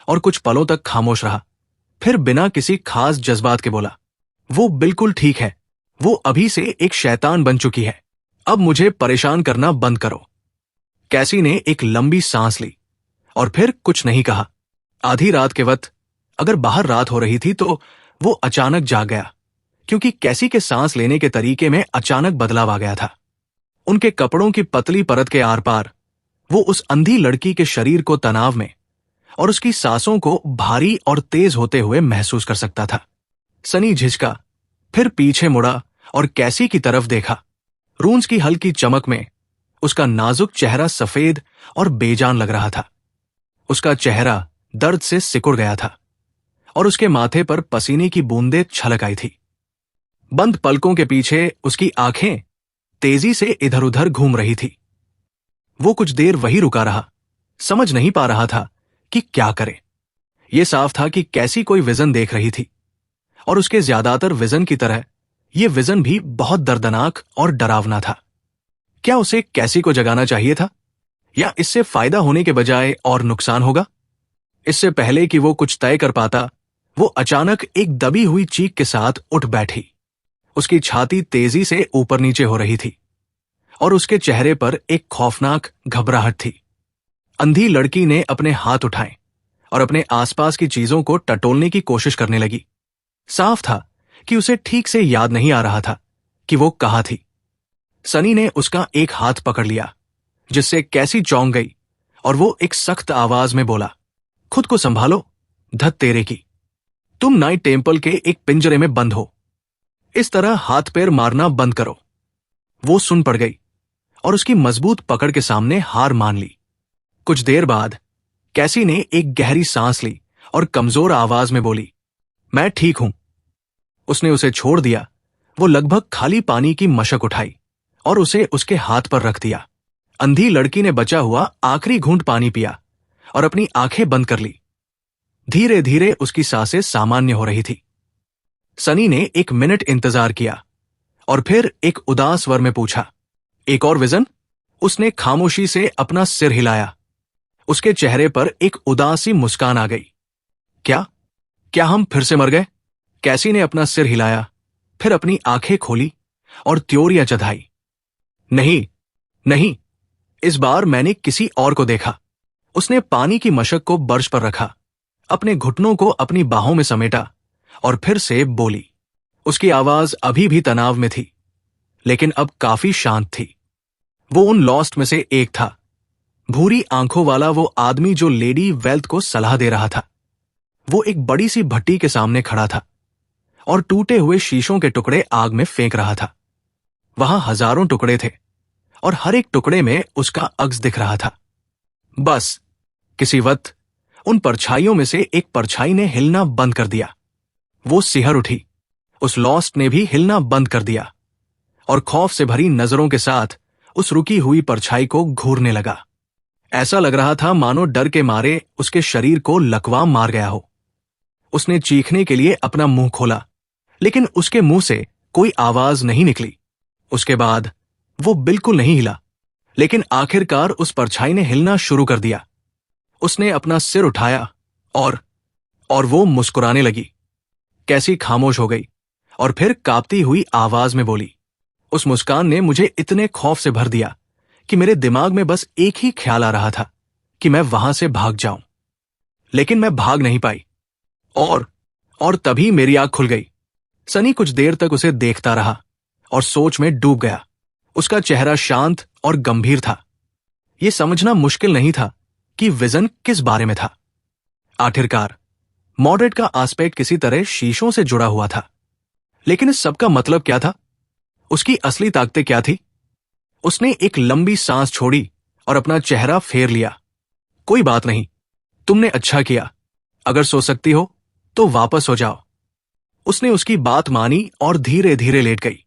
और कुछ पलों तक खामोश रहा। फिर बिना किसी खास जज्बात के बोला, वो बिल्कुल ठीक है। वो अभी से एक शैतान बन चुकी है। अब मुझे परेशान करना बंद करो। कैसी ने एक लंबी सांस ली और फिर कुछ नहीं कहा। आधी रात के वक्त, अगर बाहर रात हो रही थी, तो वो अचानक जाग गया, क्योंकि कैसी के सांस लेने के तरीके में अचानक बदलाव आ गया था। उनके कपड़ों की पतली परत के आर पार वो उस अंधी लड़की के शरीर को तनाव में और उसकी सांसों को भारी और तेज होते हुए महसूस कर सकता था। सनी झिझका, फिर पीछे मुड़ा और कैसी की तरफ देखा। रूंज की हल्की चमक में उसका नाजुक चेहरा सफेद और बेजान लग रहा था। उसका चेहरा दर्द से सिकुड़ गया था और उसके माथे पर पसीने की बूंदें छलक आई थी। बंद पलकों के पीछे उसकी आंखें तेजी से इधर उधर घूम रही थी। वो कुछ देर वही रुका रहा, समझ नहीं पा रहा था कि क्या करे। ये साफ था कि कैसी कोई विजन देख रही थी, और उसके ज्यादातर विजन की तरह यह विजन भी बहुत दर्दनाक और डरावना था। क्या उसे कैसी को जगाना चाहिए था, या इससे फायदा होने के बजाय और नुकसान होगा? इससे पहले कि वो कुछ तय कर पाता, वो अचानक एक दबी हुई चीख के साथ उठ बैठी। उसकी छाती तेजी से ऊपर नीचे हो रही थी और उसके चेहरे पर एक खौफनाक घबराहट थी। अंधी लड़की ने अपने हाथ उठाए और अपने आसपास की चीजों को टटोलने की कोशिश करने लगी। साफ था कि उसे ठीक से याद नहीं आ रहा था कि वो कहाँ थी। सनी ने उसका एक हाथ पकड़ लिया, जिससे कैसी चौंक गई और वो एक सख्त आवाज में बोला, खुद को संभालो, धत तेरे की। तुम नाइट टेम्पल के एक पिंजरे में बंद हो। इस तरह हाथ पैर मारना बंद करो। वो सुन पड़ गई और उसकी मजबूत पकड़ के सामने हार मान ली। कुछ देर बाद कैसी ने एक गहरी सांस ली और कमजोर आवाज में बोली, मैं ठीक हूं। उसने उसे छोड़ दिया। वो लगभग खाली पानी की मशक उठाई और उसे उसके हाथ पर रख दिया। अंधी लड़की ने बचा हुआ आखिरी घूंट पानी पिया और अपनी आंखें बंद कर ली। धीरे धीरे उसकी सांसें सामान्य हो रही थी। सनी ने 1 मिनट इंतजार किया और फिर एक उदास स्वर में पूछा, एक और विजन? उसने खामोशी से अपना सिर हिलाया। उसके चेहरे पर एक उदासी मुस्कान आ गई। क्या हम फिर से मर गए? कैसी ने अपना सिर हिलाया, फिर अपनी आंखें खोली और त्योरियां चढ़ाई। नहीं, इस बार मैंने किसी और को देखा। उसने पानी की मशक को बर्श पर रखा, अपने घुटनों को अपनी बाहों में समेटा और फिर से बोली। उसकी आवाज अभी भी तनाव में थी, लेकिन अब काफी शांत थी। वो उन लॉस्ट में से एक था, भूरी आंखों वाला वो आदमी जो लेडी वेल्थ को सलाह दे रहा था। वो एक बड़ी सी भट्टी के सामने खड़ा था और टूटे हुए शीशों के टुकड़े आग में फेंक रहा था। वहां हजारों टुकड़े थे और हर एक टुकड़े में उसका अक्स दिख रहा था। बस किसी वक्त उन परछाइयों में से एक परछाई ने हिलना बंद कर दिया। वो सिहर उठी। उस लॉस्ट ने भी हिलना बंद कर दिया और खौफ से भरी नजरों के साथ उस रुकी हुई परछाई को घूरने लगा। ऐसा लग रहा था मानो डर के मारे उसके शरीर को लकवा मार गया हो। उसने चीखने के लिए अपना मुंह खोला, लेकिन उसके मुंह से कोई आवाज नहीं निकली। उसके बाद वो बिल्कुल नहीं हिला, लेकिन आखिरकार उस परछाई ने हिलना शुरू कर दिया। उसने अपना सिर उठाया और वो मुस्कुराने लगी। कैसी खामोश हो गई और फिर कांपती हुई आवाज में बोली। उस मुस्कान ने मुझे इतने खौफ से भर दिया कि मेरे दिमाग में बस एक ही ख्याल आ रहा था कि मैं वहां से भाग जाऊं, लेकिन मैं भाग नहीं पाई। और तभी मेरी आंख खुल गई। सनी कुछ देर तक उसे देखता रहा और सोच में डूब गया। उसका चेहरा शांत और गंभीर था। यह समझना मुश्किल नहीं था कि विजन किस बारे में था। आखिरकार मॉडरेट का एस्पेक्ट किसी तरह शीशों से जुड़ा हुआ था, लेकिन इस सब का मतलब क्या था? उसकी असली ताकतें क्या थी? उसने एक लंबी सांस छोड़ी और अपना चेहरा फेर लिया। कोई बात नहीं, तुमने अच्छा किया। अगर सो सकती हो तो वापस हो जाओ। उसने उसकी बात मानी और धीरे धीरे लेट गई।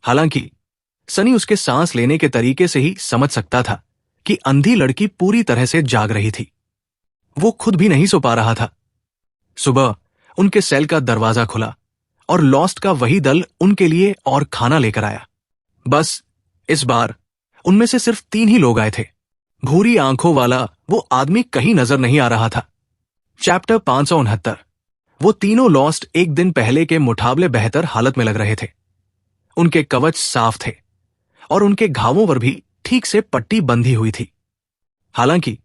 हालांकि सनी उसके सांस लेने के तरीके से ही समझ सकता था कि अंधी लड़की पूरी तरह से जाग रही थी। वो खुद भी नहीं सो पा रहा था। सुबह उनके सेल का दरवाजा खुला और लॉस्ट का वही दल उनके लिए और खाना लेकर आया। बस इस बार उनमें से सिर्फ 3 ही लोग आए थे। भूरी आंखों वाला वो आदमी कहीं नजर नहीं आ रहा था। चैप्टर 569। वो तीनों लॉस्ट एक दिन पहले के मुकाबले बेहतर हालत में लग रहे थे। उनके कवच साफ थे और उनके घावों पर भी ठीक से पट्टी बंधी हुई थी। हालांकि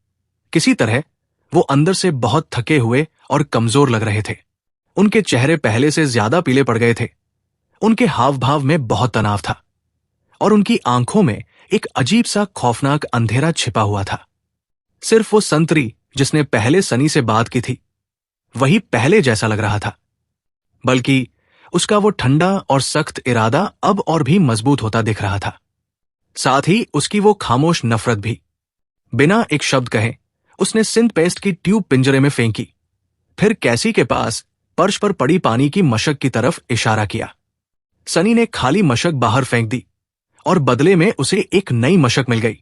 किसी तरह वो अंदर से बहुत थके हुए और कमजोर लग रहे थे। उनके चेहरे पहले से ज्यादा पीले पड़ गए थे। उनके हाव भाव में बहुत तनाव था और उनकी आंखों में एक अजीब सा खौफनाक अंधेरा छिपा हुआ था। सिर्फ वो संतरी जिसने पहले सनी से बात की थी वही पहले जैसा लग रहा था, बल्कि उसका वो ठंडा और सख्त इरादा अब और भी मजबूत होता दिख रहा था। साथ ही उसकी वो खामोश नफरत भी। बिना एक शब्द कहे उसने सिंथ पेस्ट की ट्यूब पिंजरे में फेंकी, फिर कैसी के पास फर्श पर पड़ी पानी की मशक की तरफ इशारा किया। सनी ने खाली मशक बाहर फेंक दी और बदले में उसे एक नई मशक मिल गई।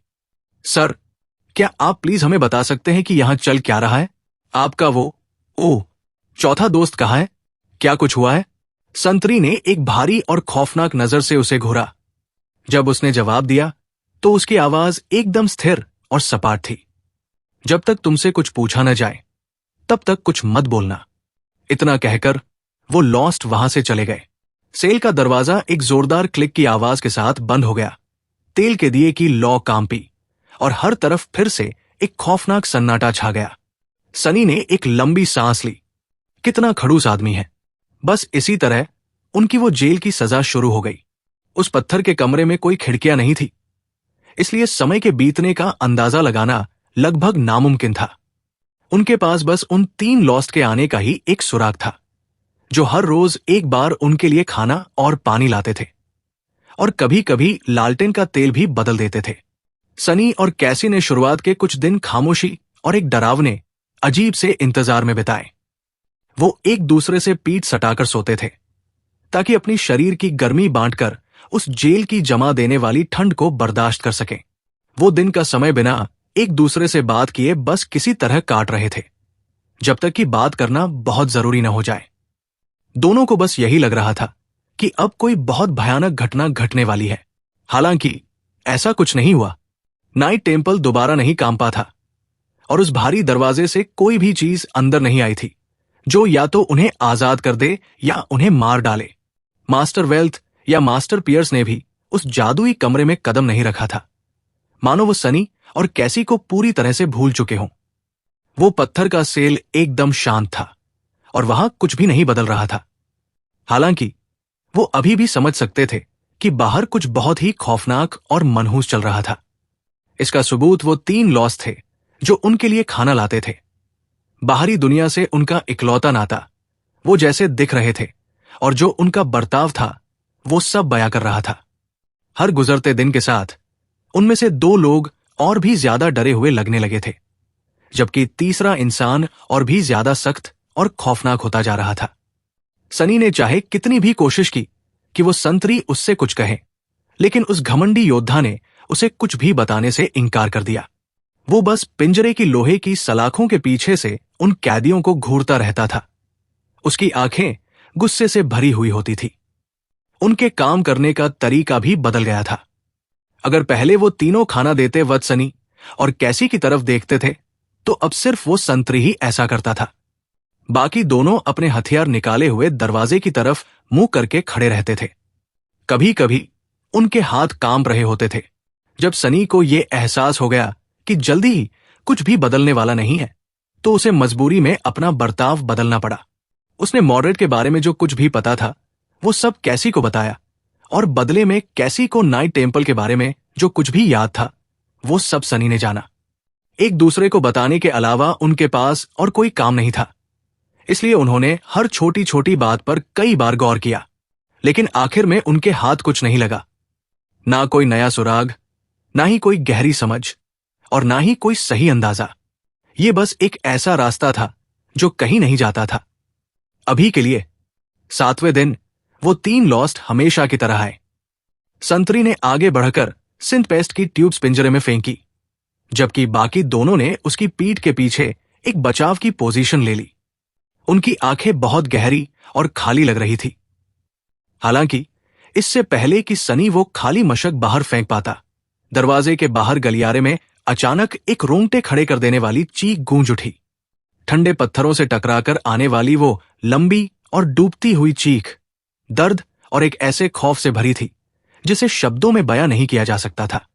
सर, क्या आप प्लीज हमें बता सकते हैं कि यहां चल क्या रहा है? आपका वो चौथा दोस्त कहाँ है? क्या कुछ हुआ है? संतरी ने एक भारी और खौफनाक नजर से उसे घूरा। जब उसने जवाब दिया तो उसकी आवाज एकदम स्थिर और सपाट थी। जब तक तुमसे कुछ पूछा न जाए तब तक कुछ मत बोलना। इतना कहकर वो लॉस्ट वहां से चले गए। सेल का दरवाजा एक जोरदार क्लिक की आवाज के साथ बंद हो गया। तेल के दिए की लौ कांपी और हर तरफ फिर से एक खौफनाक सन्नाटा छा गया। सनी ने एक लंबी सांस ली। कितना खड़ूस आदमी है। बस इसी तरह उनकी वो जेल की सजा शुरू हो गई। उस पत्थर के कमरे में कोई खिड़कियां नहीं थी, इसलिए समय के बीतने का अंदाजा लगाना लगभग नामुमकिन था। उनके पास बस उन 3 लॉस्ट के आने का ही एक सुराग था, जो हर रोज एक बार उनके लिए खाना और पानी लाते थे और कभी कभी लालटेन का तेल भी बदल देते थे। सनी और कैसी ने शुरुआत के कुछ दिन खामोशी और एक डरावने अजीब से इंतजार में बिताए। वो एक दूसरे से पीठ सटाकर सोते थे ताकि अपनी शरीर की गर्मी बांटकर उस जेल की जमा देने वाली ठंड को बर्दाश्त कर सकें। वो दिन का समय बिना एक दूसरे से बात किए बस किसी तरह काट रहे थे, जब तक कि बात करना बहुत जरूरी न हो जाए। दोनों को बस यही लग रहा था कि अब कोई बहुत भयानक घटना घटने वाली है। हालांकि ऐसा कुछ नहीं हुआ। नाइट टेम्पल दोबारा नहीं कांपा था और उस भारी दरवाजे से कोई भी चीज अंदर नहीं आई थी जो या तो उन्हें आजाद कर दे या उन्हें मार डाले। मास्टर वेल्थ या मास्टर पियर्स ने भी उस जादुई कमरे में कदम नहीं रखा था, मानो वो सनी और कैसी को पूरी तरह से भूल चुके हों। वो पत्थर का सेल एकदम शांत था और वहां कुछ भी नहीं बदल रहा था। हालांकि वो अभी भी समझ सकते थे कि बाहर कुछ बहुत ही खौफनाक और मनहूस चल रहा था। इसका सबूत वो 3 लॉस्ट थे जो उनके लिए खाना लाते थे। बाहरी दुनिया से उनका इकलौता नाता, वो जैसे दिख रहे थे और जो उनका बर्ताव था वो सब बयां कर रहा था। हर गुजरते दिन के साथ उनमें से 2 लोग और भी ज्यादा डरे हुए लगने लगे थे, जबकि तीसरा इंसान और भी ज्यादा सख्त और खौफनाक होता जा रहा था। सनी ने चाहे कितनी भी कोशिश की कि वो संतरी उससे कुछ कहे, लेकिन उस घमंडी योद्धा ने उसे कुछ भी बताने से इनकार कर दिया। वो बस पिंजरे की लोहे की सलाखों के पीछे से उन कैदियों को घूरता रहता था। उसकी आंखें गुस्से से भरी हुई होती थी। उनके काम करने का तरीका भी बदल गया था। अगर पहले वो तीनों खाना देते वक्त सनी और कैसी की तरफ देखते थे, तो अब सिर्फ वो संतरी ही ऐसा करता था। बाकी दोनों अपने हथियार निकाले हुए दरवाजे की तरफ मुंह करके खड़े रहते थे। कभी कभी उनके हाथ कांप रहे होते थे। जब सनी को ये एहसास हो गया कि जल्दी ही कुछ भी बदलने वाला नहीं है, तो उसे मजबूरी में अपना बर्ताव बदलना पड़ा। उसने मॉर्ड्रेड के बारे में जो कुछ भी पता था वो सब कैसी को बताया और बदले में कैसी को नाइट टेम्पल के बारे में जो कुछ भी याद था वो सब सनी ने जाना। एक दूसरे को बताने के अलावा उनके पास और कोई काम नहीं था, इसलिए उन्होंने हर छोटी छोटी बात पर कई बार गौर किया, लेकिन आखिर में उनके हाथ कुछ नहीं लगा। ना कोई नया सुराग, ना ही कोई गहरी समझ और ना ही कोई सही अंदाजा। ये बस एक ऐसा रास्ता था जो कहीं नहीं जाता था। अभी के लिए 7वें दिन वो 3 लॉस्ट हमेशा की तरह आए। संतरी ने आगे बढ़कर सिंथ पेस्ट की ट्यूब्स पिंजरे में फेंकी, जबकि बाकी दोनों ने उसकी पीठ के पीछे एक बचाव की पोजीशन ले ली। उनकी आंखें बहुत गहरी और खाली लग रही थी। हालांकि इससे पहले कि सनी वो खाली मशक बाहर फेंक पाता, दरवाजे के बाहर गलियारे में अचानक एक रोंगटे खड़े कर देने वाली चीख गूंज उठी। ठंडे पत्थरों से टकराकर आने वाली वो लंबी और डूबती हुई चीख दर्द और एक ऐसे खौफ से भरी थी जिसे शब्दों में बयां नहीं किया जा सकता था।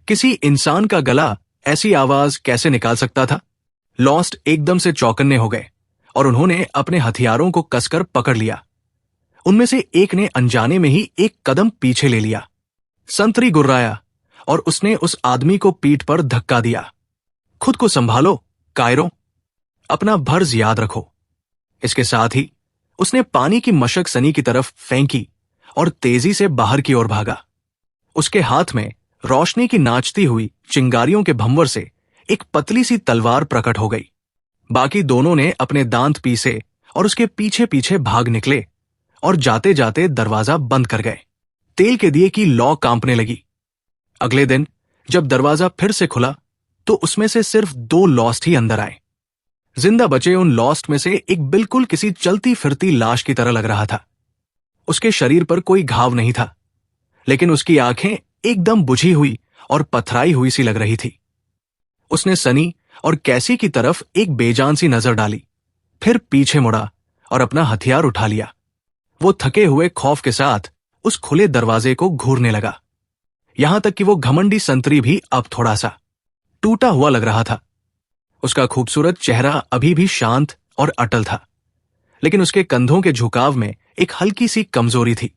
किसी इंसान का गला ऐसी आवाज कैसे निकाल सकता था? लॉस्ट एकदम से चौकन्ने हो गए और उन्होंने अपने हथियारों को कसकर पकड़ लिया। उनमें से एक ने अनजाने में ही एक कदम पीछे ले लिया। संतरी गुर्राया और उसने उस आदमी को पीठ पर धक्का दिया। खुद को संभालो कायरो, अपना भर्ज याद रखो। इसके साथ ही उसने पानी की मशक सनी की तरफ फेंकी और तेजी से बाहर की ओर भागा। उसके हाथ में रोशनी की नाचती हुई चिंगारियों के भंवर से एक पतली सी तलवार प्रकट हो गई। बाकी दोनों ने अपने दांत पीसे और उसके पीछे पीछे भाग निकले और जाते जाते दरवाजा बंद कर गए। तेल के दिए की लौ कांपने लगी। अगले दिन जब दरवाजा फिर से खुला तो उसमें से सिर्फ 2 लॉस्ट ही अंदर आए। जिंदा बचे उन लॉस्ट में से एक बिल्कुल किसी चलती फिरती लाश की तरह लग रहा था। उसके शरीर पर कोई घाव नहीं था, लेकिन उसकी आंखें एकदम बुझी हुई और पथराई हुई सी लग रही थी। उसने सनी और कैसी की तरफ एक बेजान सी नजर डाली, फिर पीछे मुड़ा और अपना हथियार उठा लिया। वो थके हुए खौफ के साथ उस खुले दरवाजे को घूरने लगा। यहां तक कि वो घमंडी संतरी भी अब थोड़ा सा टूटा हुआ लग रहा था। उसका खूबसूरत चेहरा अभी भी शांत और अटल था, लेकिन उसके कंधों के झुकाव में एक हल्की सी कमजोरी थी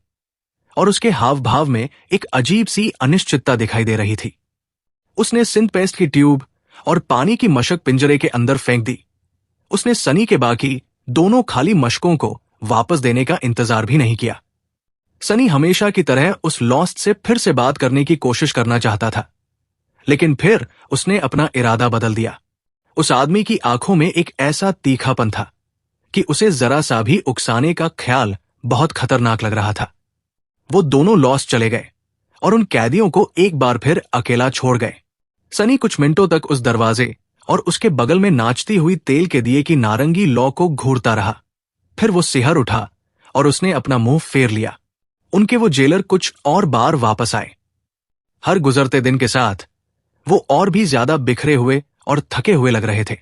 और उसके हाव भाव में एक अजीब सी अनिश्चितता दिखाई दे रही थी। उसने सिंथपेस्ट की ट्यूब और पानी की मशक पिंजरे के अंदर फेंक दी। उसने सनी के बाकी दोनों खाली मशकों को वापस देने का इंतजार भी नहीं किया। सनी हमेशा की तरह उस लॉस्ट से फिर से बात करने की कोशिश करना चाहता था, लेकिन फिर उसने अपना इरादा बदल दिया। उस आदमी की आंखों में एक ऐसा तीखापन था कि उसे जरा सा भी उकसाने का ख्याल बहुत खतरनाक लग रहा था। वो दोनों लॉस्ट चले गए और उन कैदियों को एक बार फिर अकेला छोड़ गए। सनी कुछ मिनटों तक उस दरवाजे और उसके बगल में नाचती हुई तेल के दिए की नारंगी लौ को घूरता रहा। फिर वो सिहर उठा और उसने अपना मुंह फेर लिया। उनके वो जेलर कुछ और बार वापस आए। हर गुजरते दिन के साथ वो और भी ज्यादा बिखरे हुए और थके हुए लग रहे थे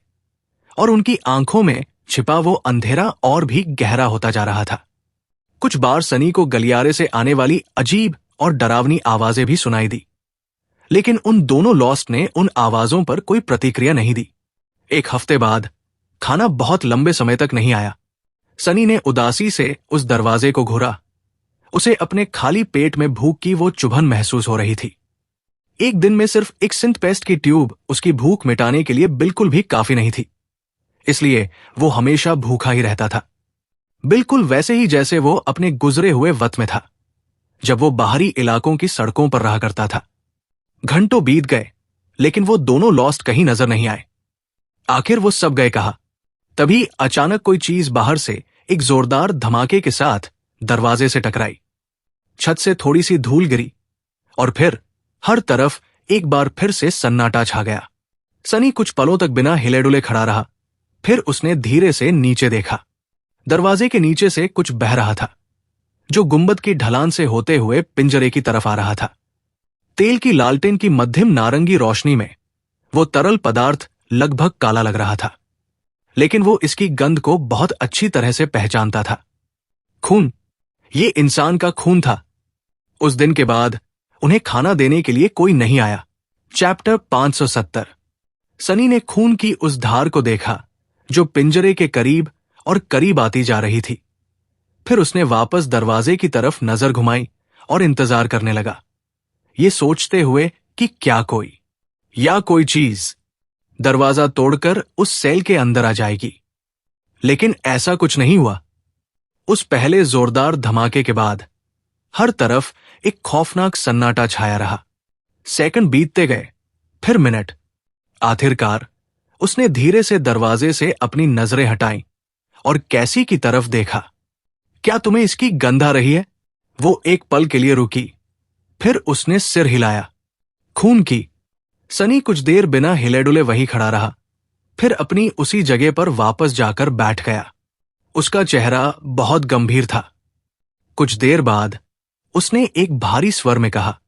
और उनकी आंखों में छिपा वो अंधेरा और भी गहरा होता जा रहा था। कुछ बार सनी को गलियारे से आने वाली अजीब और डरावनी आवाजें भी सुनाई दी, लेकिन उन दोनों लॉस्ट ने उन आवाजों पर कोई प्रतिक्रिया नहीं दी। एक हफ्ते बाद खाना बहुत लंबे समय तक नहीं आया। सनी ने उदासी से उस दरवाजे को घूरा। उसे अपने खाली पेट में भूख की वो चुभन महसूस हो रही थी। एक दिन में सिर्फ एक सिंथपेस्ट की ट्यूब उसकी भूख मिटाने के लिए बिल्कुल भी काफी नहीं थी, इसलिए वो हमेशा भूखा ही रहता था, बिल्कुल वैसे ही जैसे वो अपने गुजरे हुए वक्त में था, जब वो बाहरी इलाकों की सड़कों पर रहा करता था। घंटों बीत गए, लेकिन वो दोनों लॉस्ट कहीं नजर नहीं आए। आखिर वो सब गए कहाँ? तभी अचानक कोई चीज बाहर से एक जोरदार धमाके के साथ दरवाजे से टकराई। छत से थोड़ी सी धूल गिरी और फिर हर तरफ एक बार फिर से सन्नाटा छा गया। सनी कुछ पलों तक बिना हिले डुले खड़ा रहा। फिर उसने धीरे से नीचे देखा। दरवाजे के नीचे से कुछ बह रहा था, जो गुंबद की ढलान से होते हुए पिंजरे की तरफ आ रहा था। तेल की लालटेन की मध्यम नारंगी रोशनी में वो तरल पदार्थ लगभग काला लग रहा था, लेकिन वो इसकी गंध को बहुत अच्छी तरह से पहचानता था। खून, ये इंसान का खून था। उस दिन के बाद उन्हें खाना देने के लिए कोई नहीं आया। चैप्टर 570। सनी ने खून की उस धार को देखा जो पिंजरे के करीब और करीब आती जा रही थी। फिर उसने वापस दरवाजे की तरफ नजर घुमाई और इंतजार करने लगा, ये सोचते हुए कि क्या कोई चीज दरवाजा तोड़कर उस सेल के अंदर आ जाएगी। लेकिन ऐसा कुछ नहीं हुआ। उस पहले जोरदार धमाके के बाद हर तरफ एक खौफनाक सन्नाटा छाया रहा। सेकंड बीतते गए, फिर मिनट। आखिरकार उसने धीरे से दरवाजे से अपनी नजरें हटाईं और कैसी की तरफ देखा। क्या तुम्हें इसकी गंध आ रही है? वो एक पल के लिए रुकी, फिर उसने सिर हिलाया। खून की। सनी कुछ देर बिना हिले डुले वहीं खड़ा रहा, फिर अपनी उसी जगह पर वापस जाकर बैठ गया। उसका चेहरा बहुत गंभीर था। कुछ देर बाद उसने एक भारी स्वर में कहा,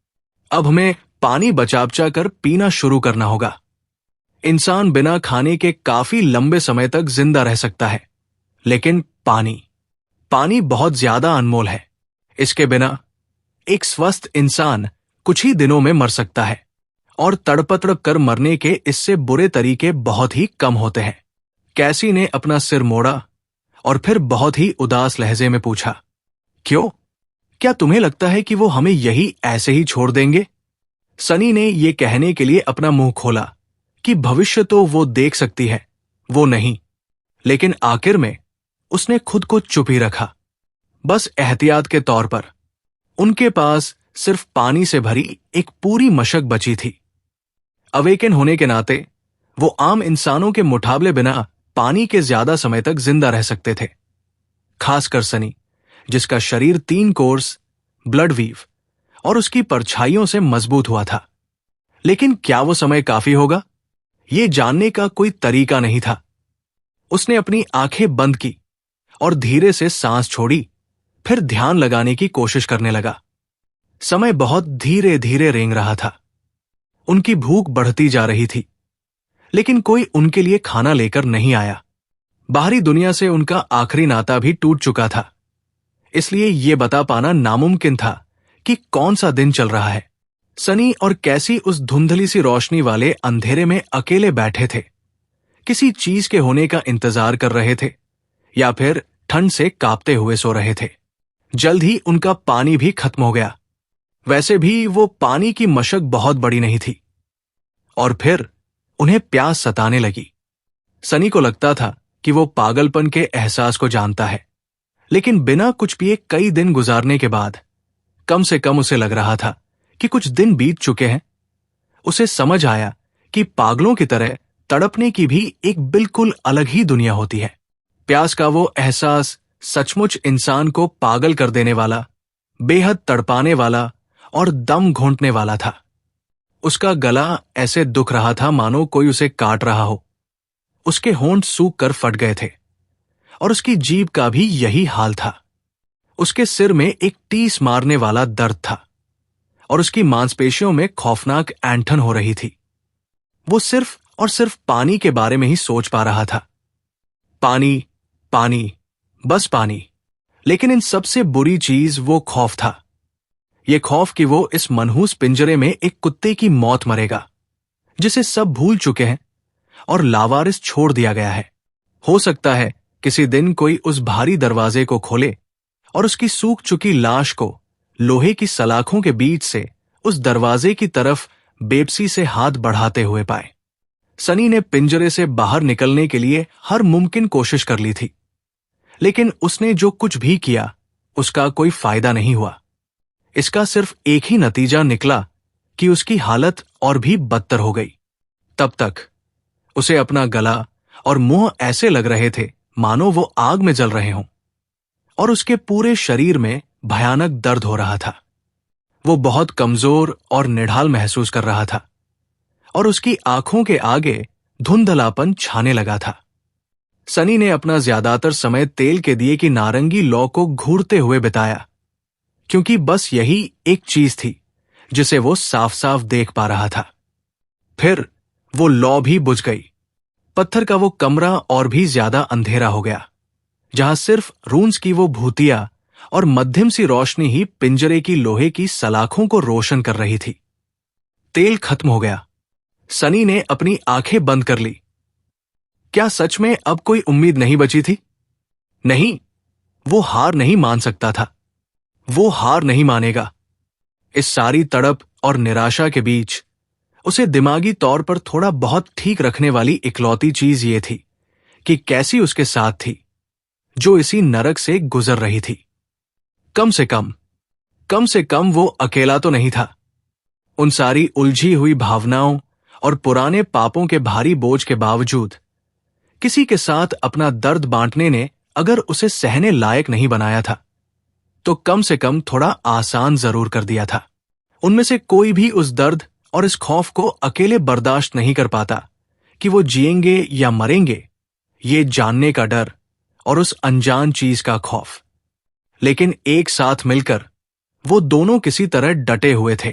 अब हमें पानी बचा बचा कर पीना शुरू करना होगा। इंसान बिना खाने के काफी लंबे समय तक जिंदा रह सकता है, लेकिन पानी बहुत ज्यादा अनमोल है। इसके बिना एक स्वस्थ इंसान कुछ ही दिनों में मर सकता है, और तड़प तड़प कर मरने के इससे बुरे तरीके बहुत ही कम होते हैं। कैसी ने अपना सिर मोड़ा और फिर बहुत ही उदास लहजे में पूछा, क्यों? क्या तुम्हें लगता है कि वो हमें यही ऐसे ही छोड़ देंगे? सनी ने ये कहने के लिए अपना मुंह खोला कि भविष्य तो वो देख सकती है, वो नहीं। लेकिन आखिर में उसने खुद को चुप ही रखा, बस एहतियात के तौर पर। उनके पास सिर्फ पानी से भरी एक पूरी मशक बची थी। अवेकन होने के नाते वो आम इंसानों के मुकाबले बिना पानी के ज्यादा समय तक जिंदा रह सकते थे, खासकर सनी, जिसका शरीर 3 कोर्स ब्लड वीव और उसकी परछाइयों से मजबूत हुआ था। लेकिन क्या वो समय काफी होगा, ये जानने का कोई तरीका नहीं था। उसने अपनी आंखें बंद की और धीरे से सांस छोड़ी, फिर ध्यान लगाने की कोशिश करने लगा। समय बहुत धीरे धीरे रेंग रहा था। उनकी भूख बढ़ती जा रही थी, लेकिन कोई उनके लिए खाना लेकर नहीं आया। बाहरी दुनिया से उनका आखिरी नाता भी टूट चुका था, इसलिए यह बता पाना नामुमकिन था कि कौन सा दिन चल रहा है। सनी और कैसी उस धुंधली सी रोशनी वाले अंधेरे में अकेले बैठे थे, किसी चीज के होने का इंतजार कर रहे थे, या फिर ठंड से कांपते हुए सो रहे थे। जल्द ही उनका पानी भी खत्म हो गया। वैसे भी वो पानी की मशक बहुत बड़ी नहीं थी, और फिर उन्हें प्यास सताने लगी। सनी को लगता था कि वो पागलपन के एहसास को जानता है, लेकिन बिना कुछ पिए कई दिन गुजारने के बाद कम से कम उसे लग रहा था कि कुछ दिन बीत चुके हैं। उसे समझ आया कि पागलों की तरह तड़पने की भी एक बिल्कुल अलग ही दुनिया होती है। प्यास का वो एहसास सचमुच इंसान को पागल कर देने वाला, बेहद तड़पाने वाला और दम घोंटने वाला था। उसका गला ऐसे दुख रहा था मानो कोई उसे काट रहा हो। उसके होंठ सूख कर फट गए थे, और उसकी जीभ का भी यही हाल था। उसके सिर में एक टीस मारने वाला दर्द था, और उसकी मांसपेशियों में खौफनाक ऐंठन हो रही थी। वो सिर्फ और सिर्फ पानी के बारे में ही सोच पा रहा था। पानी, पानी, बस पानी। लेकिन इन सबसे बुरी चीज वो खौफ था। ये खौफ कि वो इस मनहूस पिंजरे में एक कुत्ते की मौत मरेगा, जिसे सब भूल चुके हैं और लावारिस छोड़ दिया गया है। हो सकता है किसी दिन कोई उस भारी दरवाजे को खोले और उसकी सूख चुकी लाश को लोहे की सलाखों के बीच से उस दरवाजे की तरफ बेबसी से हाथ बढ़ाते हुए पाए। सनी ने पिंजरे से बाहर निकलने के लिए हर मुमकिन कोशिश कर ली थी, लेकिन उसने जो कुछ भी किया उसका कोई फायदा नहीं हुआ। इसका सिर्फ एक ही नतीजा निकला कि उसकी हालत और भी बदतर हो गई। तब तक उसे अपना गला और मुंह ऐसे लग रहे थे मानो वो आग में जल रहे हों, और उसके पूरे शरीर में भयानक दर्द हो रहा था। वो बहुत कमजोर और निढाल महसूस कर रहा था, और उसकी आंखों के आगे धुंधलापन छाने लगा था। सनी ने अपना ज्यादातर समय तेल के दिए की नारंगी लौ को घूरते हुए बिताया, क्योंकि बस यही एक चीज थी जिसे वो साफ साफ देख पा रहा था। फिर वो लौ भी बुझ गई। पत्थर का वो कमरा और भी ज्यादा अंधेरा हो गया, जहां सिर्फ रून्स की वो भूतिया और मध्यम सी रोशनी ही पिंजरे की लोहे की सलाखों को रोशन कर रही थी। तेल खत्म हो गया। सनी ने अपनी आंखें बंद कर ली। क्या सच में अब कोई उम्मीद नहीं बची थी? नहीं, वो हार नहीं मान सकता था। वो हार नहीं मानेगा। इस सारी तड़प और निराशा के बीच उसे दिमागी तौर पर थोड़ा बहुत ठीक रखने वाली इकलौती चीज ये थी कि कैसी उसके साथ थी, जो इसी नरक से गुजर रही थी। कम से कम वो अकेला तो नहीं था। उन सारी उलझी हुई भावनाओं और पुराने पापों के भारी बोझ के बावजूद किसी के साथ अपना दर्द बांटने ने अगर उसे सहने लायक नहीं बनाया था, तो कम से कम थोड़ा आसान जरूर कर दिया था। उनमें से कोई भी उस दर्द और इस खौफ को अकेले बर्दाश्त नहीं कर पाता कि वो जिएंगे या मरेंगे। ये जानने का डर और उस अनजान चीज का खौफ। लेकिन एक साथ मिलकर वो दोनों किसी तरह डटे हुए थे,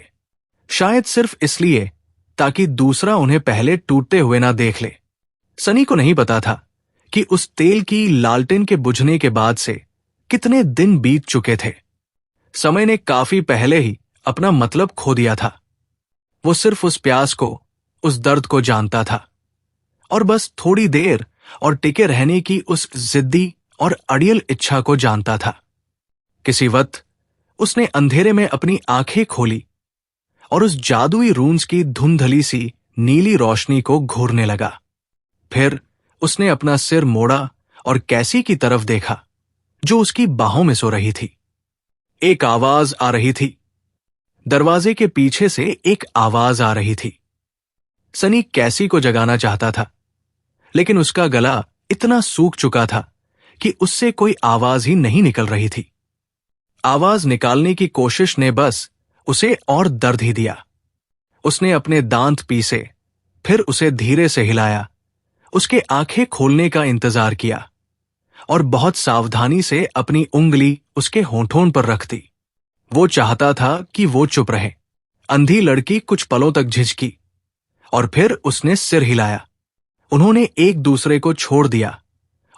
शायद सिर्फ इसलिए ताकि दूसरा उन्हें पहले टूटते हुए ना देख ले। सनी को नहीं पता था कि उस तेल की लालटेन के बुझने के बाद से कितने दिन बीत चुके थे। समय ने काफी पहले ही अपना मतलब खो दिया था। वो सिर्फ उस प्यास को, उस दर्द को जानता था, और बस थोड़ी देर और टिके रहने की उस जिद्दी और अड़ियल इच्छा को जानता था। किसी वक्त उसने अंधेरे में अपनी आंखें खोली और उस जादुई रून्स की धुंधली सी नीली रोशनी को घूरने लगा। फिर उसने अपना सिर मोड़ा और कैसी की तरफ देखा, जो उसकी बाहों में सो रही थी। एक आवाज आ रही थी। दरवाजे के पीछे से एक आवाज आ रही थी। सनी कैसी को जगाना चाहता था, लेकिन उसका गला इतना सूख चुका था कि उससे कोई आवाज ही नहीं निकल रही थी। आवाज निकालने की कोशिश ने बस उसे और दर्द ही दिया। उसने अपने दांत पीसे, फिर उसे धीरे से हिलाया, उसके आंखें खोलने का इंतजार किया और बहुत सावधानी से अपनी उंगली उसके होंठों पर रख दी। वो चाहता था कि वो चुप रहे। अंधी लड़की कुछ पलों तक झिझकी और फिर उसने सिर हिलाया। उन्होंने एक दूसरे को छोड़ दिया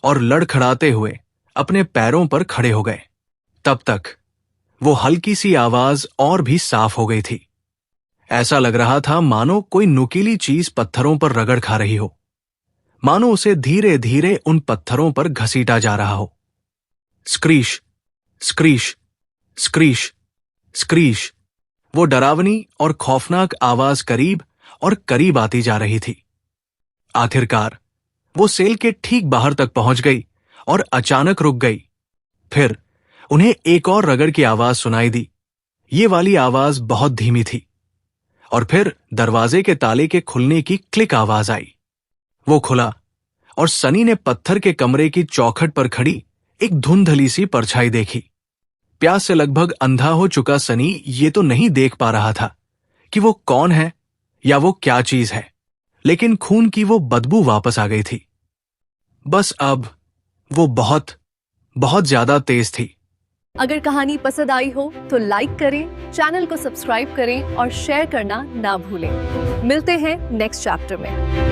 और लड़खड़ाते हुए अपने पैरों पर खड़े हो गए। तब तक वो हल्की सी आवाज और भी साफ हो गई थी। ऐसा लग रहा था मानो कोई नुकीली चीज पत्थरों पर रगड़ खा रही हो, मानो उसे धीरे धीरे उन पत्थरों पर घसीटा जा रहा हो। स्क्रीश, स्क्रीश, स्क्रीश, स्क्रीश। वो डरावनी और खौफनाक आवाज करीब और करीब आती जा रही थी। आखिरकार वो सेल के ठीक बाहर तक पहुंच गई और अचानक रुक गई। फिर उन्हें एक और रगड़ की आवाज सुनाई दी। ये वाली आवाज बहुत धीमी थी और फिर दरवाजे के ताले के खुलने की क्लिक आवाज आई। वो खुला और सनी ने पत्थर के कमरे की चौखट पर खड़ी एक धुंधली सी परछाई देखी। प्यास से लगभग अंधा हो चुका सनी ये तो नहीं देख पा रहा था कि वो कौन है या वो क्या चीज है, लेकिन खून की वो बदबू वापस आ गई थी। बस अब वो बहुत बहुत ज्यादा तेज थी। अगर कहानी पसंद आई हो तो लाइक करें, चैनल को सब्सक्राइब करें और शेयर करना ना भूलें। मिलते हैं नेक्स्ट चैप्टर में।